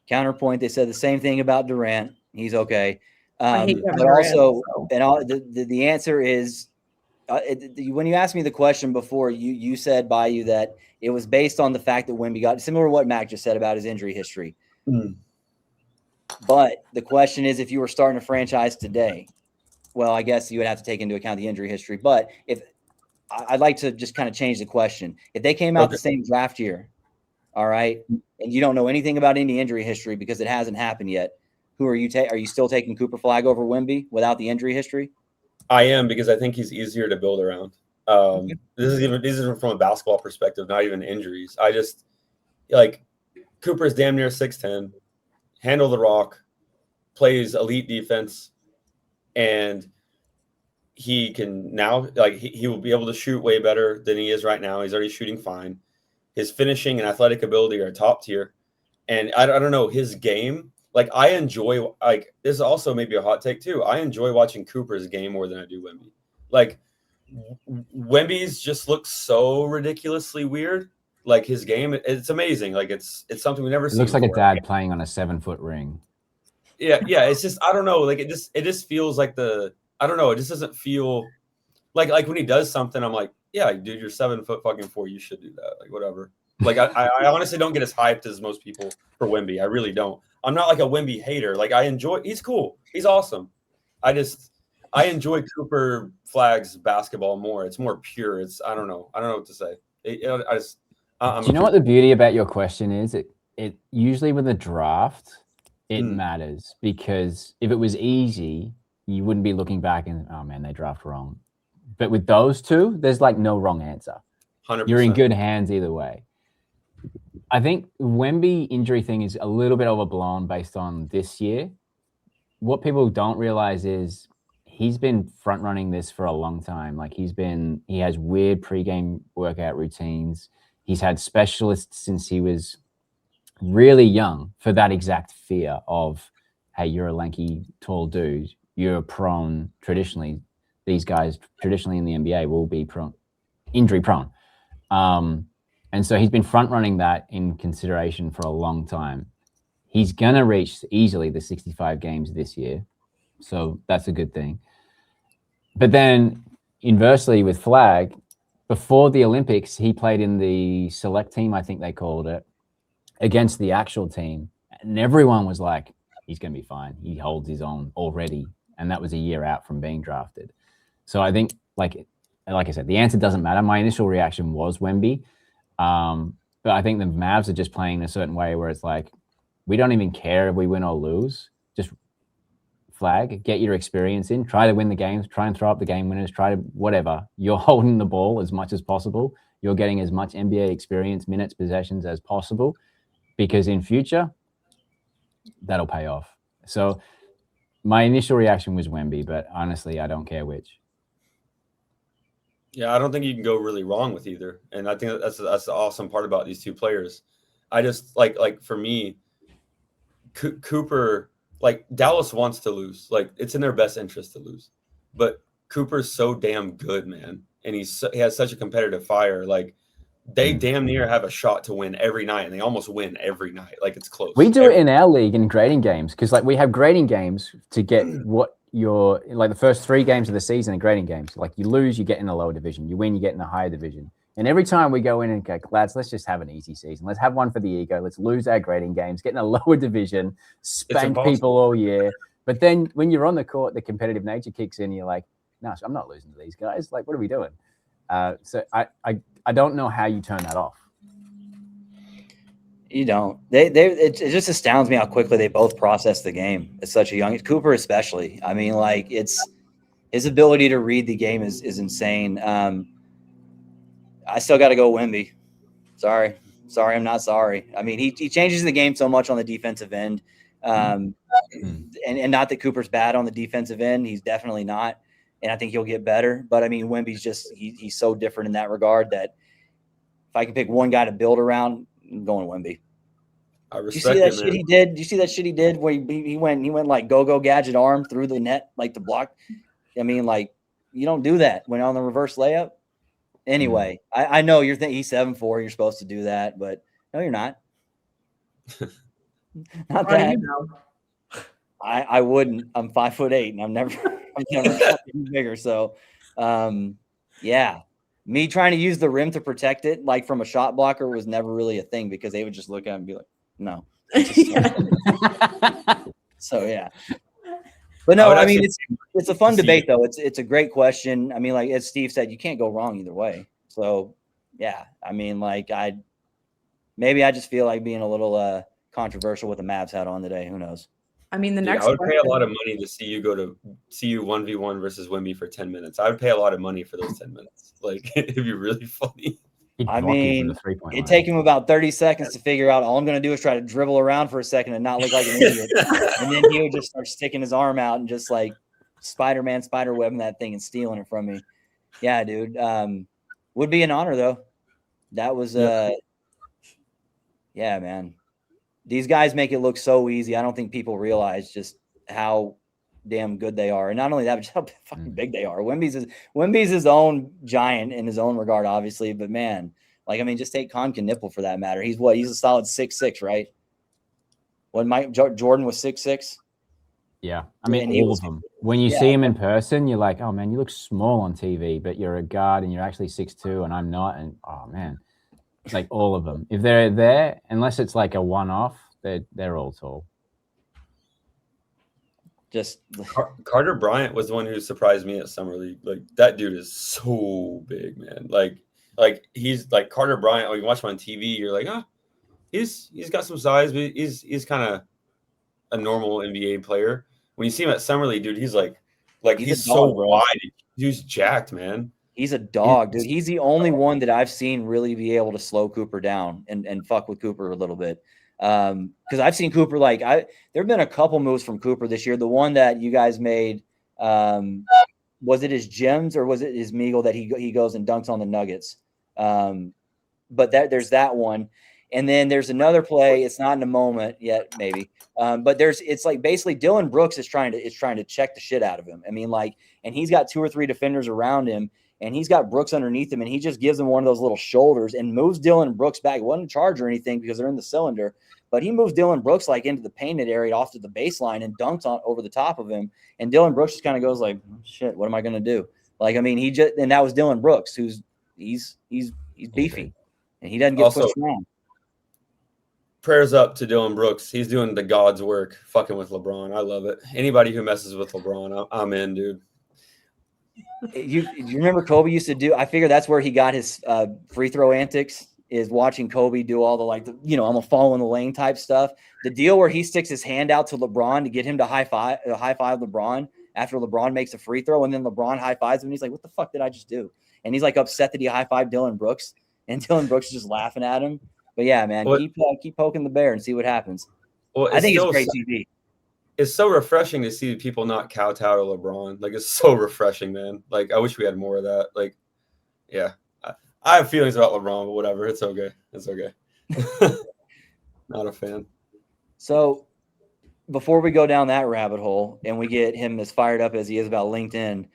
Speaker 3: Counterpoint, they said the same thing about Durant. He's okay.
Speaker 2: I hate
Speaker 3: but
Speaker 2: Durant,
Speaker 3: also,
Speaker 2: so.
Speaker 3: and all, the answer is, when you asked me the question before, you said Bayou that it was based on the fact that Wemby got similar to what Mac just said about his injury history. But the question is, if you were starting a franchise today, well, I guess you would have to take into account the injury history. But if I'd like to just kind of change the question, if they came out the same draft year, all right, and you don't know anything about any injury history because it hasn't happened yet, who are you? Are you still taking Cooper Flag over Wemby without the injury history?
Speaker 4: I am, because I think he's easier to build around. This is even from a basketball perspective, not even injuries. I just like Cooper's damn near 6'10", handle the rock, plays elite defense, and he can now, like, he will be able to shoot way better than he is right now. He's already shooting fine. His finishing and athletic ability are top tier. And I don't know, his game, like, I enjoy, like, this is also maybe a hot take too. I enjoy watching Cooper's game more than I do Wemby. Like, Wemby's just looks so ridiculously weird. Like, his game, it's amazing. Like, it's something we never seen.
Speaker 5: It looks like
Speaker 4: before.
Speaker 5: a dad playing on a 7-foot ring.
Speaker 4: Yeah. It's just, I don't know. Like, it just feels like I don't know. It just doesn't feel like when he does something, I'm like, yeah, dude, you're 7'4", you should do that. Like, whatever. Like, I honestly don't get as hyped as most people for Wemby. I really don't. I'm not like a Wemby hater. Like, he's cool. He's awesome. I enjoy Cooper Flag's basketball more. It's more pure. I don't know what to say. Do
Speaker 5: you know what the beauty about your question is? It usually with a draft, it matters, because if it was easy, you wouldn't be looking back and, oh man, they draft wrong. But with those two, there's like no wrong answer.
Speaker 4: 100%.
Speaker 5: You're in good hands either way. I think Wemby injury thing is a little bit overblown based on this year. What people don't realize is he's been front running this for a long time. Like, he has weird pregame workout routines. He's had specialists since he was really young for that exact fear of, hey, you're a lanky, tall dude. You're prone. Traditionally, these guys traditionally in the NBA will be injury prone. And so he's been front running that in consideration for a long time. He's going to reach easily the 65 games this year. So that's a good thing. But then inversely with Flag, before the Olympics, he played in the select team, I think they called it, against the actual team. And everyone was like, he's going to be fine. He holds his own already. And that was a year out from being drafted. So I think, like I said, the answer doesn't matter. My initial reaction was Wemby. But I think the Mavs are just playing a certain way where it's like, we don't even care if we win or lose. Just Flag, get your experience in, try to win the games, try and throw up the game winners, try to whatever. You're holding the ball as much as possible. You're getting as much NBA experience, minutes, possessions as possible, because in future, that'll pay off. So my initial reaction was Wemby, but honestly, I don't care which.
Speaker 4: Yeah, I don't think you can go really wrong with either. And I think that's the awesome part about these two players. I just like for me, Cooper, like Dallas wants to lose. Like it's in their best interest to lose. But Cooper's so damn good, man. And he has such a competitive fire. Like they damn near have a shot to win every night, and they almost win every night. Like it's close.
Speaker 5: We do it in our league in grading games because like we have grading games to get what your like the first 3 games of the season are grading games. Like you lose, you get in a lower division. You win, you get in a higher division. And every time we go in and go, lads, let's just have an easy season. Let's have one for the ego. Let's lose our grading games, get in a lower division, spank people all year. But then when you're on the court, the competitive nature kicks in. And you're like, no, I'm not losing to these guys. Like, what are we doing? So I don't know how you turn that off.
Speaker 3: You don't. It just astounds me how quickly they both process the game at such a young. Cooper especially. I mean, like it's his ability to read the game is insane. I still got to go Wemby. Sorry, I'm not sorry. I mean, he changes the game so much on the defensive end, and not that Cooper's bad on the defensive end. He's definitely not, and I think he'll get better. But I mean, Wemby's just he's so different in that regard that if I can pick one guy to build around, I'm going Wemby.
Speaker 4: I respect
Speaker 3: Did you see that shit he did? Did you see that shit he did where he went like go gadget arm through the net like to block? I mean, like you don't do that when on the reverse layup. Anyway, I know you're thinking he's 7'4", you're supposed to do that, but no, you're not. Not that. You know? I wouldn't. I'm 5'8", and I'm never bigger. So, yeah, me trying to use the rim to protect it, like from a shot blocker, was never really a thing because they would just look at it and be like, no. So yeah. But no, I mean it's a fun debate though. It's a great question. I mean, like as Steve said, you can't go wrong either way. So yeah, I mean, like I just feel like being a little controversial with the Mavs hat on today. Who knows?
Speaker 2: I mean,
Speaker 4: I would pay a lot of money to see you 1v1 versus Wemby for 10 minutes. I would pay a lot of money for those 10 minutes. Like it'd be really funny.
Speaker 3: I mean, it'd take him about 30 seconds to figure out all I'm going to do is try to dribble around for a second and not look like an idiot. And then he would just start sticking his arm out and just like Spider-Man, spiderwebbing that thing and stealing it from me. Yeah, dude. Would be an honor, though. That was, yeah, man. These guys make it look so easy. I don't think people realize just how damn good they are. And not only that, but just how fucking big they are. Wemby's his own giant in his own regard, obviously. But man, like, I mean, just take Con Nipple for that matter. He's a solid 6'6", right? When Jordan was 6'6".
Speaker 5: Yeah. I mean, all of them. When you see him in person, you're like, oh man, you look small on TV, but you're a guard and you're actually 6'2" and I'm not. And oh man, it's like all of them. If they're there, unless it's like a one-off, they're all tall.
Speaker 3: Just
Speaker 4: Carter Bryant was the one who surprised me at Summer League. Like that dude is so big, man. Like he's like Carter Bryant. When you watch him on TV, you're like, he's got some size, but he's kind of a normal NBA player. When you see him at Summer League, dude, he's like he's so wide. He's jacked, man.
Speaker 3: He's a dog, dude. He's the only one that I've seen really be able to slow Cooper down and fuck with Cooper a little bit. Because I've seen Cooper there have been a couple moves from Cooper this year. The one that you guys made, was it his gems or was it his Meagle that he goes and dunks on the Nuggets? But there's that one, and then there's another play. It's not in the moment yet, maybe. But it's like basically Dylan Brooks is trying to check the shit out of him. I mean, like, and he's got 2 or 3 defenders around him. And he's got Brooks underneath him, and he just gives him one of those little shoulders and moves Dylan Brooks back. It wasn't a charge or anything because they're in the cylinder, but he moves Dylan Brooks like into the painted area off to the baseline and dunks on over the top of him. And Dylan Brooks just kind of goes like, shit, what am I going to do? Like, I mean, and that was Dylan Brooks, who's he's beefy, and he doesn't get pushed around.
Speaker 4: Prayers up to Dylan Brooks. He's doing the God's work, fucking with LeBron. I love it. Anybody who messes with LeBron, I'm in, dude.
Speaker 3: You remember Kobe used to do? I figure that's where he got his free throw antics, is watching Kobe do all the I'm gonna follow in the lane type stuff. The deal where he sticks his hand out to LeBron to get him to high five LeBron after LeBron makes a free throw, and then LeBron high fives him. And he's like, "What the fuck did I just do?" And he's like upset that he high fived Dylan Brooks, and Dylan Brooks is just laughing at him. But yeah, man, keep poking the bear and see what happens.
Speaker 4: Well,
Speaker 3: I think it's great TV.
Speaker 4: It's so refreshing to see people not kowtow to LeBron. Like, it's so refreshing, man. Like, I wish we had more of that. Like, yeah. I have feelings about LeBron, but whatever. It's okay. It's okay. Not a fan.
Speaker 3: So before we go down that rabbit hole and we get him as fired up as he is about LinkedIn,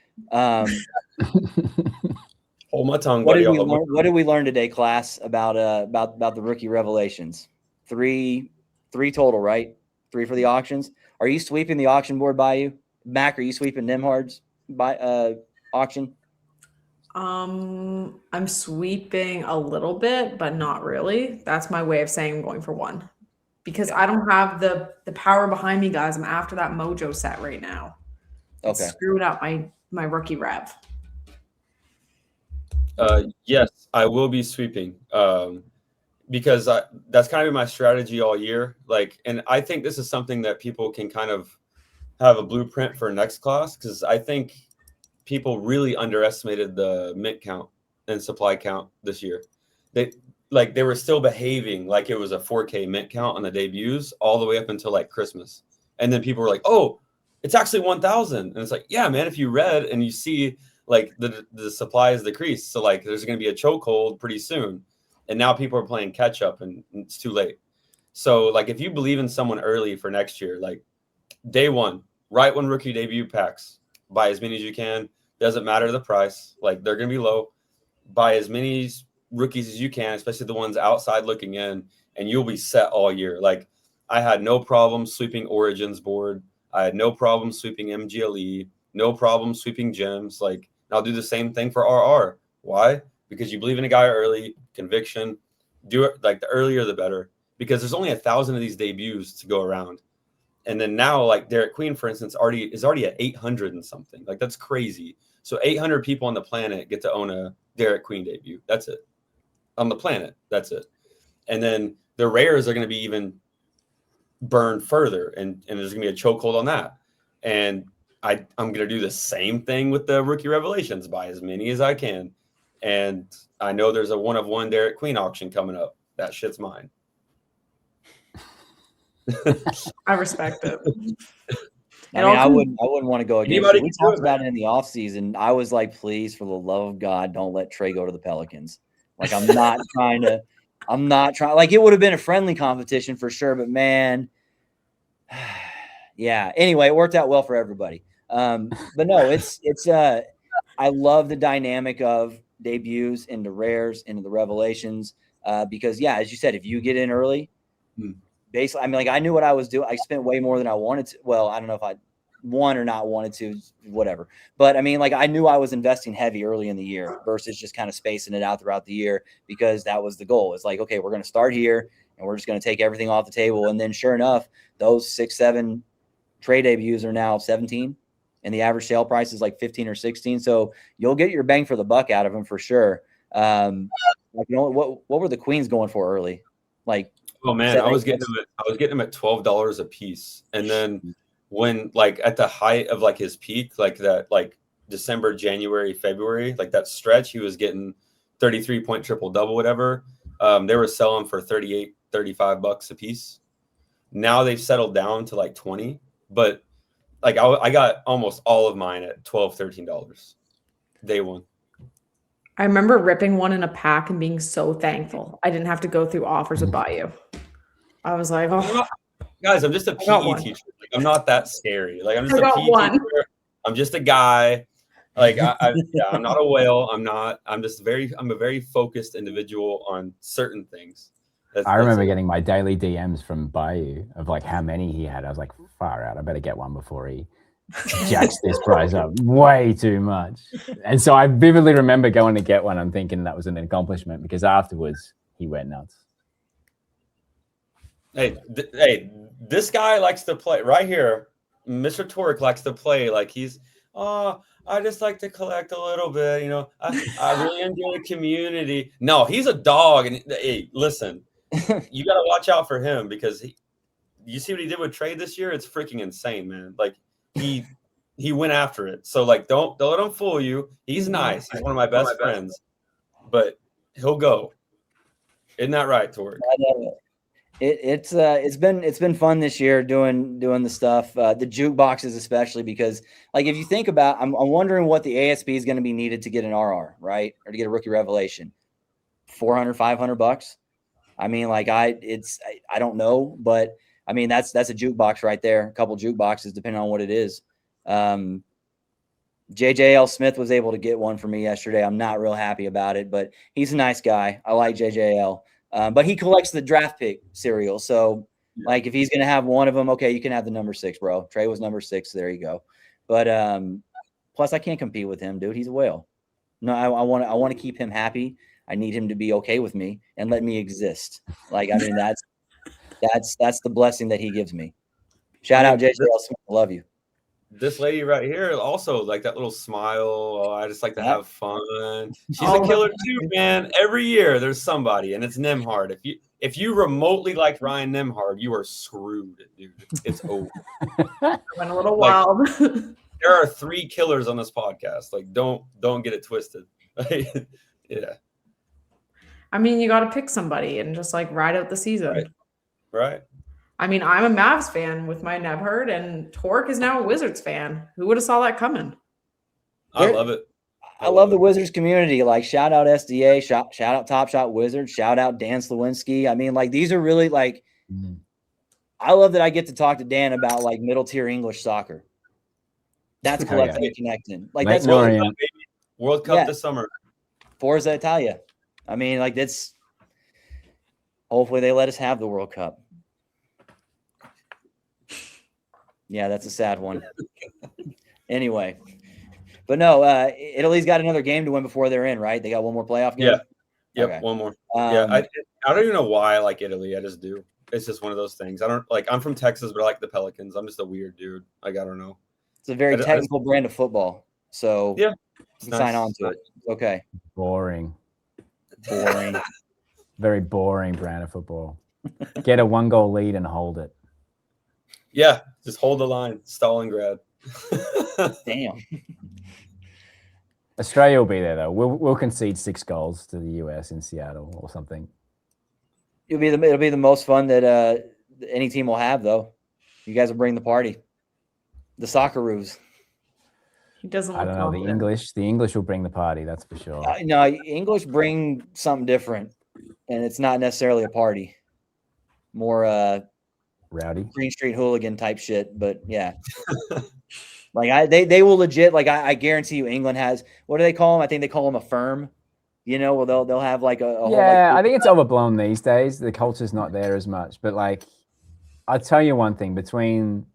Speaker 4: hold my tongue,
Speaker 3: what
Speaker 4: buddy.
Speaker 3: did we learn today, class, about the rookie revelations? Three total, right? 3 for the auctions. Are you sweeping the auction board by you? Mac, are you sweeping Nimhard's by auction?
Speaker 2: I'm sweeping a little bit, but not really. That's my way of saying I'm going for 1. Because I don't have the power behind me, guys. I'm after that mojo set right now.
Speaker 3: Okay.
Speaker 2: It's screwed up my rookie rev.
Speaker 4: Yes, I will be sweeping. Because that's kind of my strategy all year. Like, and I think this is something that people can kind of have a blueprint for next class, because I think people really underestimated the mint count and supply count this year. They were still behaving like it was a 4K mint count on the debuts all the way up until like Christmas. And then people were like, oh, it's actually 1,000. And it's like, yeah, man, if you read and you see like the supply is decreased. So like there's going to be a chokehold pretty soon. And now people are playing catch up and it's too late. So like if you believe in someone early for next year, like day one, right when rookie debut packs, buy as many as you can. Doesn't matter the price. Like they're going to be low. Buy as many rookies as you can, especially the ones outside looking in, and you'll be set all year. Like I had no problem sweeping Origins board. I had no problem sweeping MGLE, no problem sweeping gems. Like I'll do the same thing for RR. Why? Because you believe in a guy early, conviction. Do it like the earlier the better, because there's only 1,000 of these debuts to go around. And then now, like Derek Queen, for instance, is already at 800 and something. Like that's crazy. So 800 people on the planet get to own a Derek Queen debut. That's it. On the planet. That's it. And then the rares are going to be even burned further. And there's going to be a chokehold on that. And I'm going to do the same thing with the rookie revelations. Buy as many as I can. And I know there's a 1-of-1 Derek Queen auction coming up. That shit's mine.
Speaker 2: I respect it.
Speaker 3: I mean, I wouldn't want to go against it. We talked about it in the offseason. I was like, please, for the love of God, don't let Trey go to the Pelicans. Like, I'm not trying. Like, it would have been a friendly competition for sure, but man, yeah. Anyway, it worked out well for everybody. But no, I love the dynamic of debuts into rares, into the revelations, because yeah, as you said, if you get in early, basically, I mean, like I knew what I was doing. I spent way more than I wanted to. Well, I don't know if I won or not wanted to, whatever. But I mean, like I knew I was investing heavy early in the year versus just kind of spacing it out throughout the year, because that was the goal. It's like, okay, we're going to start here and we're just going to take everything off the table. And then sure enough, those 6-7 trade debuts are now 17 and the average sale price is like 15 or 16. So you'll get your bang for the buck out of them for sure. Like, you know, what were the Queens going for early? Like,
Speaker 4: oh man, I was getting them at $12 a piece. And then when like at the height of like his peak, like that, like December, January, February, like that stretch, he was getting 33-point triple-double, whatever. They were selling for $38, $35 a piece. Now they've settled down to like 20, but like I got almost all of mine at $12, $13 day one.
Speaker 2: I remember ripping one in a pack and being so thankful I didn't have to go through offers with Bayou. I was like, oh,
Speaker 4: guys, I'm just a PE teacher. Like, I'm not that scary. Like I'm just a PE teacher. I'm just a guy. Like I'm not a whale. I'm a very focused individual on certain things.
Speaker 5: I remember getting my daily DMs from Bayou of like how many he had. I was like, far out. I better get one before he jacks this price up way too much. And so I vividly remember going to get one and thinking that was an accomplishment, because afterwards he went nuts.
Speaker 4: Hey, this guy likes to play right here. Mr. Tork likes to play like he's, I just like to collect a little bit, you know. I really enjoy the community. No, he's a dog. And hey, listen, you got to watch out for him, because you see what he did with trade this year? It's freaking insane, man. Like he went after it. So like, don't let him fool you. He's nice. He's one of my best friends, but he'll go. Isn't that right, Tork?
Speaker 3: It's been fun this year doing the stuff, the jukeboxes especially, because like if you think about, I'm wondering what the ASP is going to be needed to get an RR, right, or to get a rookie revelation, $400-$500. I mean, like I don't know, but I mean that's a jukebox right there, a couple jukeboxes depending on what it is. JJL Smith was able to get one for me yesterday. I'm not real happy about it, but he's a nice guy. I like JJL. But he collects the draft pick cereal. So, like, if he's going to have one of them, okay, you can have the number 6, bro. Trey was number 6. There you go. But plus, I can't compete with him, dude. He's a whale. No, I want to keep him happy. I need him to be okay with me and let me exist. Like, I mean, that's the blessing that he gives me. Shout out JJL Smith. I love you.
Speaker 4: This lady right here also like that little smile. Oh, I just like to have fun. She's a killer too, man. Every year there's somebody, and it's Nemhard. If you remotely like Ryan Nemhard, you are screwed, dude. It's over.
Speaker 2: Went a little wild.
Speaker 4: There are 3 killers on this podcast. Like, don't get it twisted. Yeah.
Speaker 2: I mean, you got to pick somebody and just like ride out the season.
Speaker 4: Right.
Speaker 2: I mean, I'm a Mavs fan with my Nebhard, and Tork is now a Wizards fan. Who would have saw that coming?
Speaker 4: I love it.
Speaker 3: I love the Wizards community. Like, shout out SDA, shout out Top Shot Wizards, shout out Dan Slawinski. I mean, like, these are really like, I love that I get to talk to Dan about like middle tier English soccer. That's collectively Connectin. Like, that's
Speaker 4: World Cup this summer.
Speaker 3: Forza Italia. I mean, like, that's hopefully they let us have the World Cup. Yeah, that's a sad one. Anyway, but no, Italy's got another game to win before they're in, right? They got one more playoff game.
Speaker 4: Yeah, yep,
Speaker 3: okay.
Speaker 4: One more. I don't even know why I like Italy. I just do. It's just one of those things. I don't like. I'm from Texas, but I like the Pelicans. I'm just a weird dude. Like, I don't know.
Speaker 3: It's a very technical brand of football, so
Speaker 4: yeah,
Speaker 3: you can sign on to it. Okay.
Speaker 5: Boring. Very boring brand of football. Get a 1-goal lead and hold it.
Speaker 4: Yeah, just hold the line. Stalingrad.
Speaker 3: Damn.
Speaker 5: Australia will be there though. We'll concede 6 goals to the US in Seattle or something.
Speaker 3: It'll be the most fun that any team will have, though. You guys will bring the party. The Socceroos.
Speaker 2: He doesn't.
Speaker 5: I don't know. The English will bring the party. That's for sure.
Speaker 3: No, English bring something different, and it's not necessarily a party. More
Speaker 5: rowdy,
Speaker 3: Green Street hooligan type shit. But yeah, like they will legit. Like I guarantee you, England has, what do they call them? I think they call them a firm. You know, well they'll have like a whole, like,
Speaker 5: I think it's overblown these days. The culture's not there as much. But like, I'll tell you one thing: between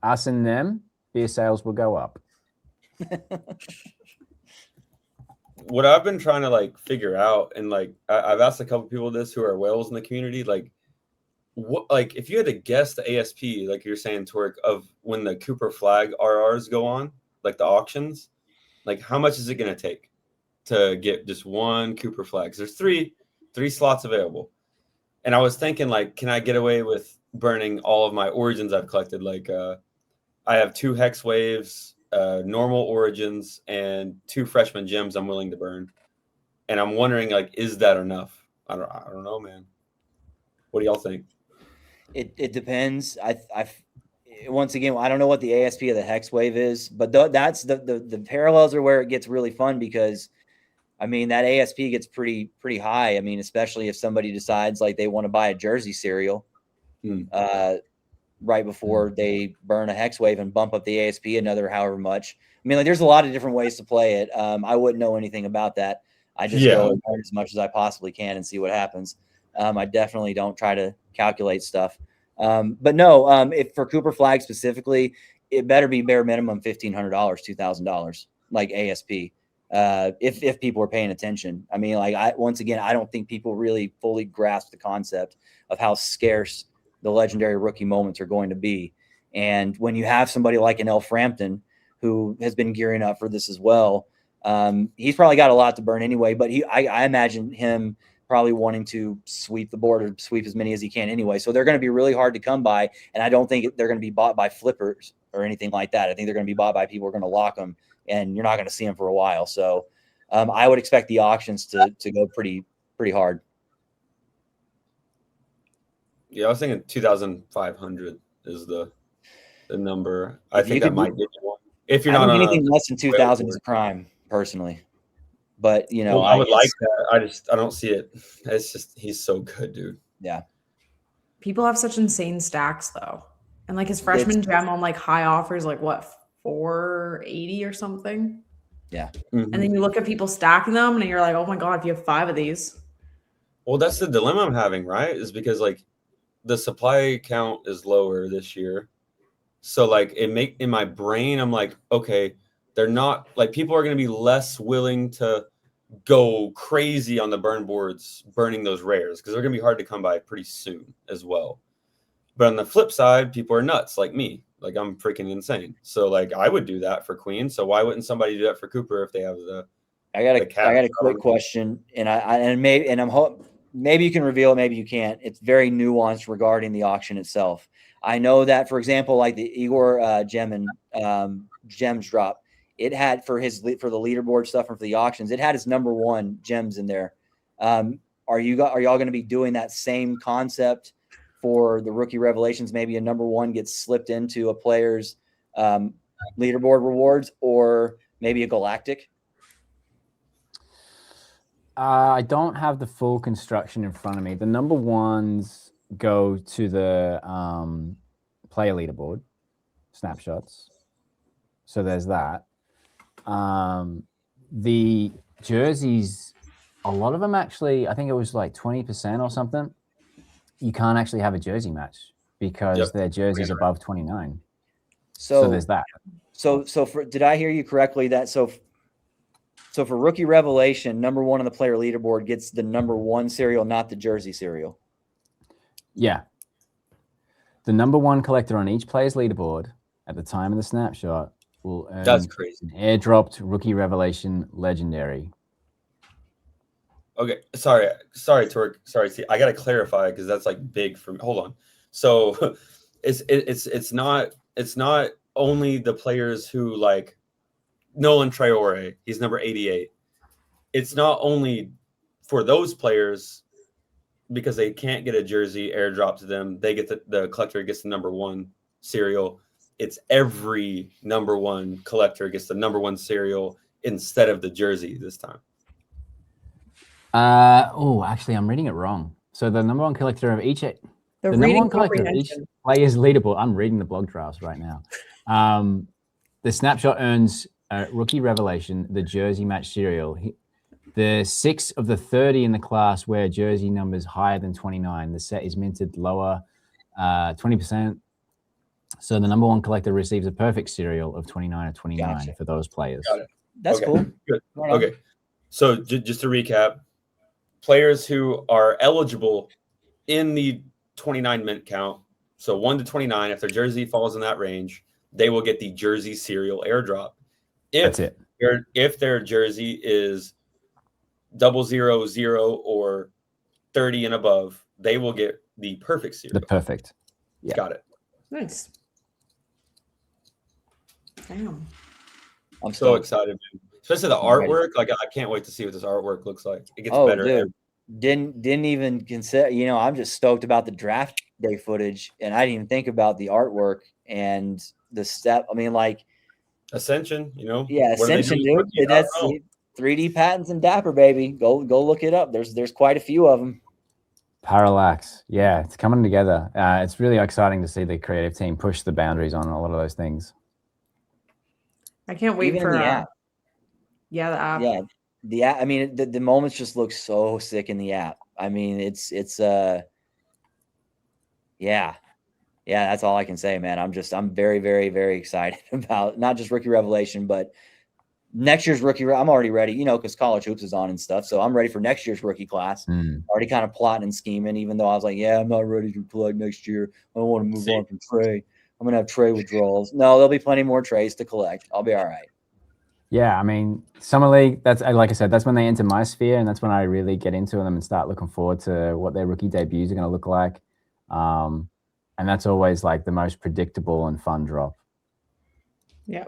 Speaker 5: us and them, beer sales will go up.
Speaker 4: What I've been trying to like figure out, and like I've asked a couple people this who are whales in the community, like what, like if you had to guess the ASP, like you're saying, Tork, of when the Cooper Flag RRs go on, like the auctions, like how much is it going to take to get just one Cooper Flag? 'Cause there's three slots available, and I was thinking, like, can I get away with burning all of my origins I've collected? Like I have 2 hex waves, normal origins, and 2 freshman gems I'm willing to burn. And I'm wondering, like, is that enough? I don't know, man. What do y'all think?
Speaker 3: It depends. Once again, I don't know what the ASP of the hex wave is, but that's the parallels are where it gets really fun, because I mean that ASP gets pretty high. I mean, especially if somebody decides like they want to buy a jersey cereal right before they burn a hex wave and bump up the ASP another however much. I mean, like, there's a lot of different ways to play it. I wouldn't know anything about that. I just go and learn as much as I possibly can and see what happens. I definitely don't try to calculate stuff. But no, if for Cooper Flag specifically, it better be bare minimum $1,500, $2,000, like ASP. If people are paying attention. I mean, like, once again, I don't think people really fully grasp the concept of how scarce the legendary rookie moments are going to be. And when you have somebody like an Frampton, who has been gearing up for this as well, he's probably got a lot to burn anyway, but I imagine him probably wanting to sweep the board or sweep as many as he can anyway. So they're going to be really hard to come by. And I don't think they're going to be bought by flippers or anything like that. I think they're going to be bought by people who are going to lock them, and you're not going to see them for a while. So I would expect the auctions to go pretty hard.
Speaker 4: Yeah, I was thinking 2,500 is the number. I think that might get you one. If you're not on
Speaker 3: anything less than 2,000 is a crime, personally. But
Speaker 4: I would like that. I don't see it. It's just he's so good, dude.
Speaker 3: Yeah.
Speaker 2: People have such insane stacks though, and like his freshman gem on like high offers, like what 480 or something.
Speaker 3: Yeah.
Speaker 2: And then you look at people stacking them, and you're like, oh my god, if you have 5 of these.
Speaker 4: Well, that's the dilemma I'm having, right? Is because like the supply count is lower this year. So like in my brain, I'm like, okay, they're not like people are going to be less willing to go crazy on the burn boards, burning those rares because they're going to be hard to come by pretty soon as well. But on the flip side, people are nuts like me. Like I'm freaking insane. So like I would do that for Queen. So why wouldn't somebody do that for Cooper if they have the?
Speaker 3: I got a quick question, and maybe you can reveal it, maybe you can't. It's very nuanced regarding the auction itself. I know that, for example, like the Igor gems drop, it had for the leaderboard stuff and for the auctions, it had his number 1 gems in there. Are y'all going to be doing that same concept for the rookie revelations? Maybe a number 1 gets slipped into a player's leaderboard rewards, or maybe a galactic?
Speaker 5: I don't have the full construction in front of me. The number 1s go to the player leaderboard snapshots. So there's that. The jerseys, a lot of them actually, I think it was like 20% or something. You can't actually have a jersey match because their jerseys above 29. So there's that.
Speaker 3: So did I hear you correctly that so for rookie revelation, number 1 on the player leaderboard gets the number 1 serial, not the jersey serial?
Speaker 5: Yeah. The number 1 collector on each player's leaderboard at the time of the snapshot will earn
Speaker 4: That's crazy.
Speaker 5: an airdropped rookie revelation legendary.
Speaker 4: Okay, sorry, Tork. Sorry, see, I gotta clarify because that's like big for me. Hold on. So it's not only the players who like Nolan Traore, he's number 88. It's not only for those players because they can't get a jersey airdrop to them. They get the collector gets the number 1 serial. It's every number 1 collector gets the number 1 serial instead of the jersey this time.
Speaker 5: Actually, I'm reading it wrong. So the number 1 collector of each player's leaderboard. I'm reading the blog drafts right now. The snapshot earns a rookie revelation, the jersey match serial. The 6 of the 30 in the class wear jersey numbers higher than 29. The set is minted lower 20%. So the number 1 collector receives a perfect serial of 29 or 29 for those players.
Speaker 4: Got it.
Speaker 3: That's cool.
Speaker 4: Good. Okay. So just to recap, players who are eligible in the 29 mint count, so 1 to 29, if their jersey falls in that range, they will get the jersey serial airdrop.
Speaker 5: That's it.
Speaker 4: If their jersey is 000 or 30 and above, they will get the perfect serial.
Speaker 5: The perfect. Yeah.
Speaker 4: Got it.
Speaker 2: Nice. Damn.
Speaker 3: I'm
Speaker 4: so excited, man. Especially the artwork. Like I can't wait to see what this artwork looks like. It gets better.
Speaker 3: Dude. Didn't even consider, I'm just stoked about the draft day footage, and I didn't even think about the artwork and the step. I mean, like
Speaker 4: Ascension,
Speaker 3: Yeah, Ascension, dude. That's 3D patents and Dapper, baby. Go look it up. There's quite a few of them.
Speaker 5: Parallax. Yeah, it's coming together. It's really exciting to see the creative team push the boundaries on a lot of those things.
Speaker 2: I can't wait for
Speaker 3: the app.
Speaker 2: Yeah, the app.
Speaker 3: Yeah. The app, I mean, the moments just look so sick in the app. I mean, it's that's all I can say, man. I'm very, very, very excited about not just rookie revelation, but next year's rookie. I'm already ready, because college hoops is on and stuff. So I'm ready for next year's rookie class. Already kind of plotting and scheming, even though I was like, I'm not ready to collect next year. I don't want to move on from Trey. I'm going to have Trey withdrawals. No, there'll be plenty more Treys to collect. I'll be all right.
Speaker 5: Yeah, I mean, Summer League, that's like I said, that's when they enter my sphere, and that's when I really get into them and start looking forward to what their rookie debuts are going to look like. And that's always like the most predictable and fun drop.
Speaker 2: Yeah,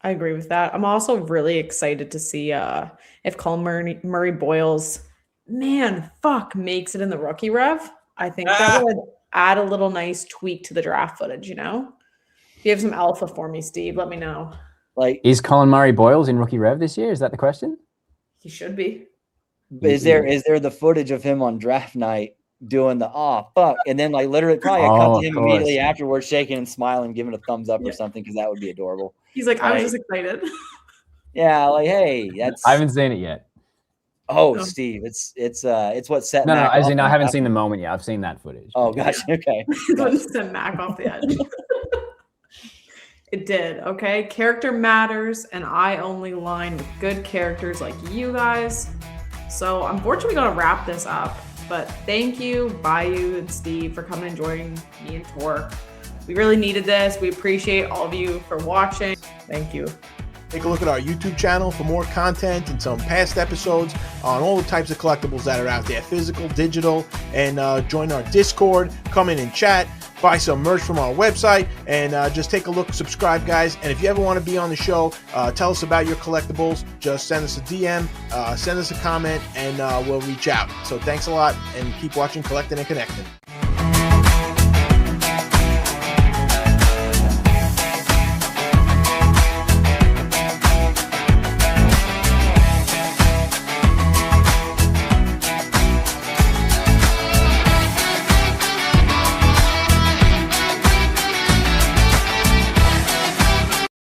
Speaker 2: I agree with that. I'm also really excited to see if Colin Murray Boyles, makes it in the rookie rev. I think that would add a little nice tweak to the draft footage, you know? If you have some alpha for me, Steve, let me know.
Speaker 3: Like,
Speaker 5: is Colin Murray Boyles in Rookie Rev this year? Is that the question?
Speaker 2: He should be.
Speaker 3: is there the footage of him on draft night doing the fuck, and then like literally probably cut to him immediately afterwards, shaking and smiling, giving a thumbs up or something, because that would be adorable.
Speaker 2: He's like, I was just excited.
Speaker 3: Yeah, like, hey, that's.
Speaker 5: I haven't seen it yet.
Speaker 3: Oh, Steve, it's what set.
Speaker 5: No,
Speaker 3: Mac
Speaker 5: as in
Speaker 3: off
Speaker 5: I haven't
Speaker 3: the-
Speaker 5: seen the moment yet. I've seen that footage.
Speaker 3: Oh gosh, okay.
Speaker 2: Send Mac off the edge. It did, okay? Character matters, and I only line with good characters like you guys. So unfortunately, we gotta wrap this up. But thank you, Bayou and Steve, for coming and joining me and Tork. We really needed this. We appreciate all of you for watching. Thank you.
Speaker 1: Take a look at our YouTube channel for more content and some past episodes on all the types of collectibles that are out there, physical, digital, and join our Discord, come in and chat, buy some merch from our website, and just take a look, subscribe, guys. And if you ever want to be on the show, tell us about your collectibles, just send us a DM, send us a comment, and we'll reach out. So thanks a lot, and keep watching Collectin' and Connectin'.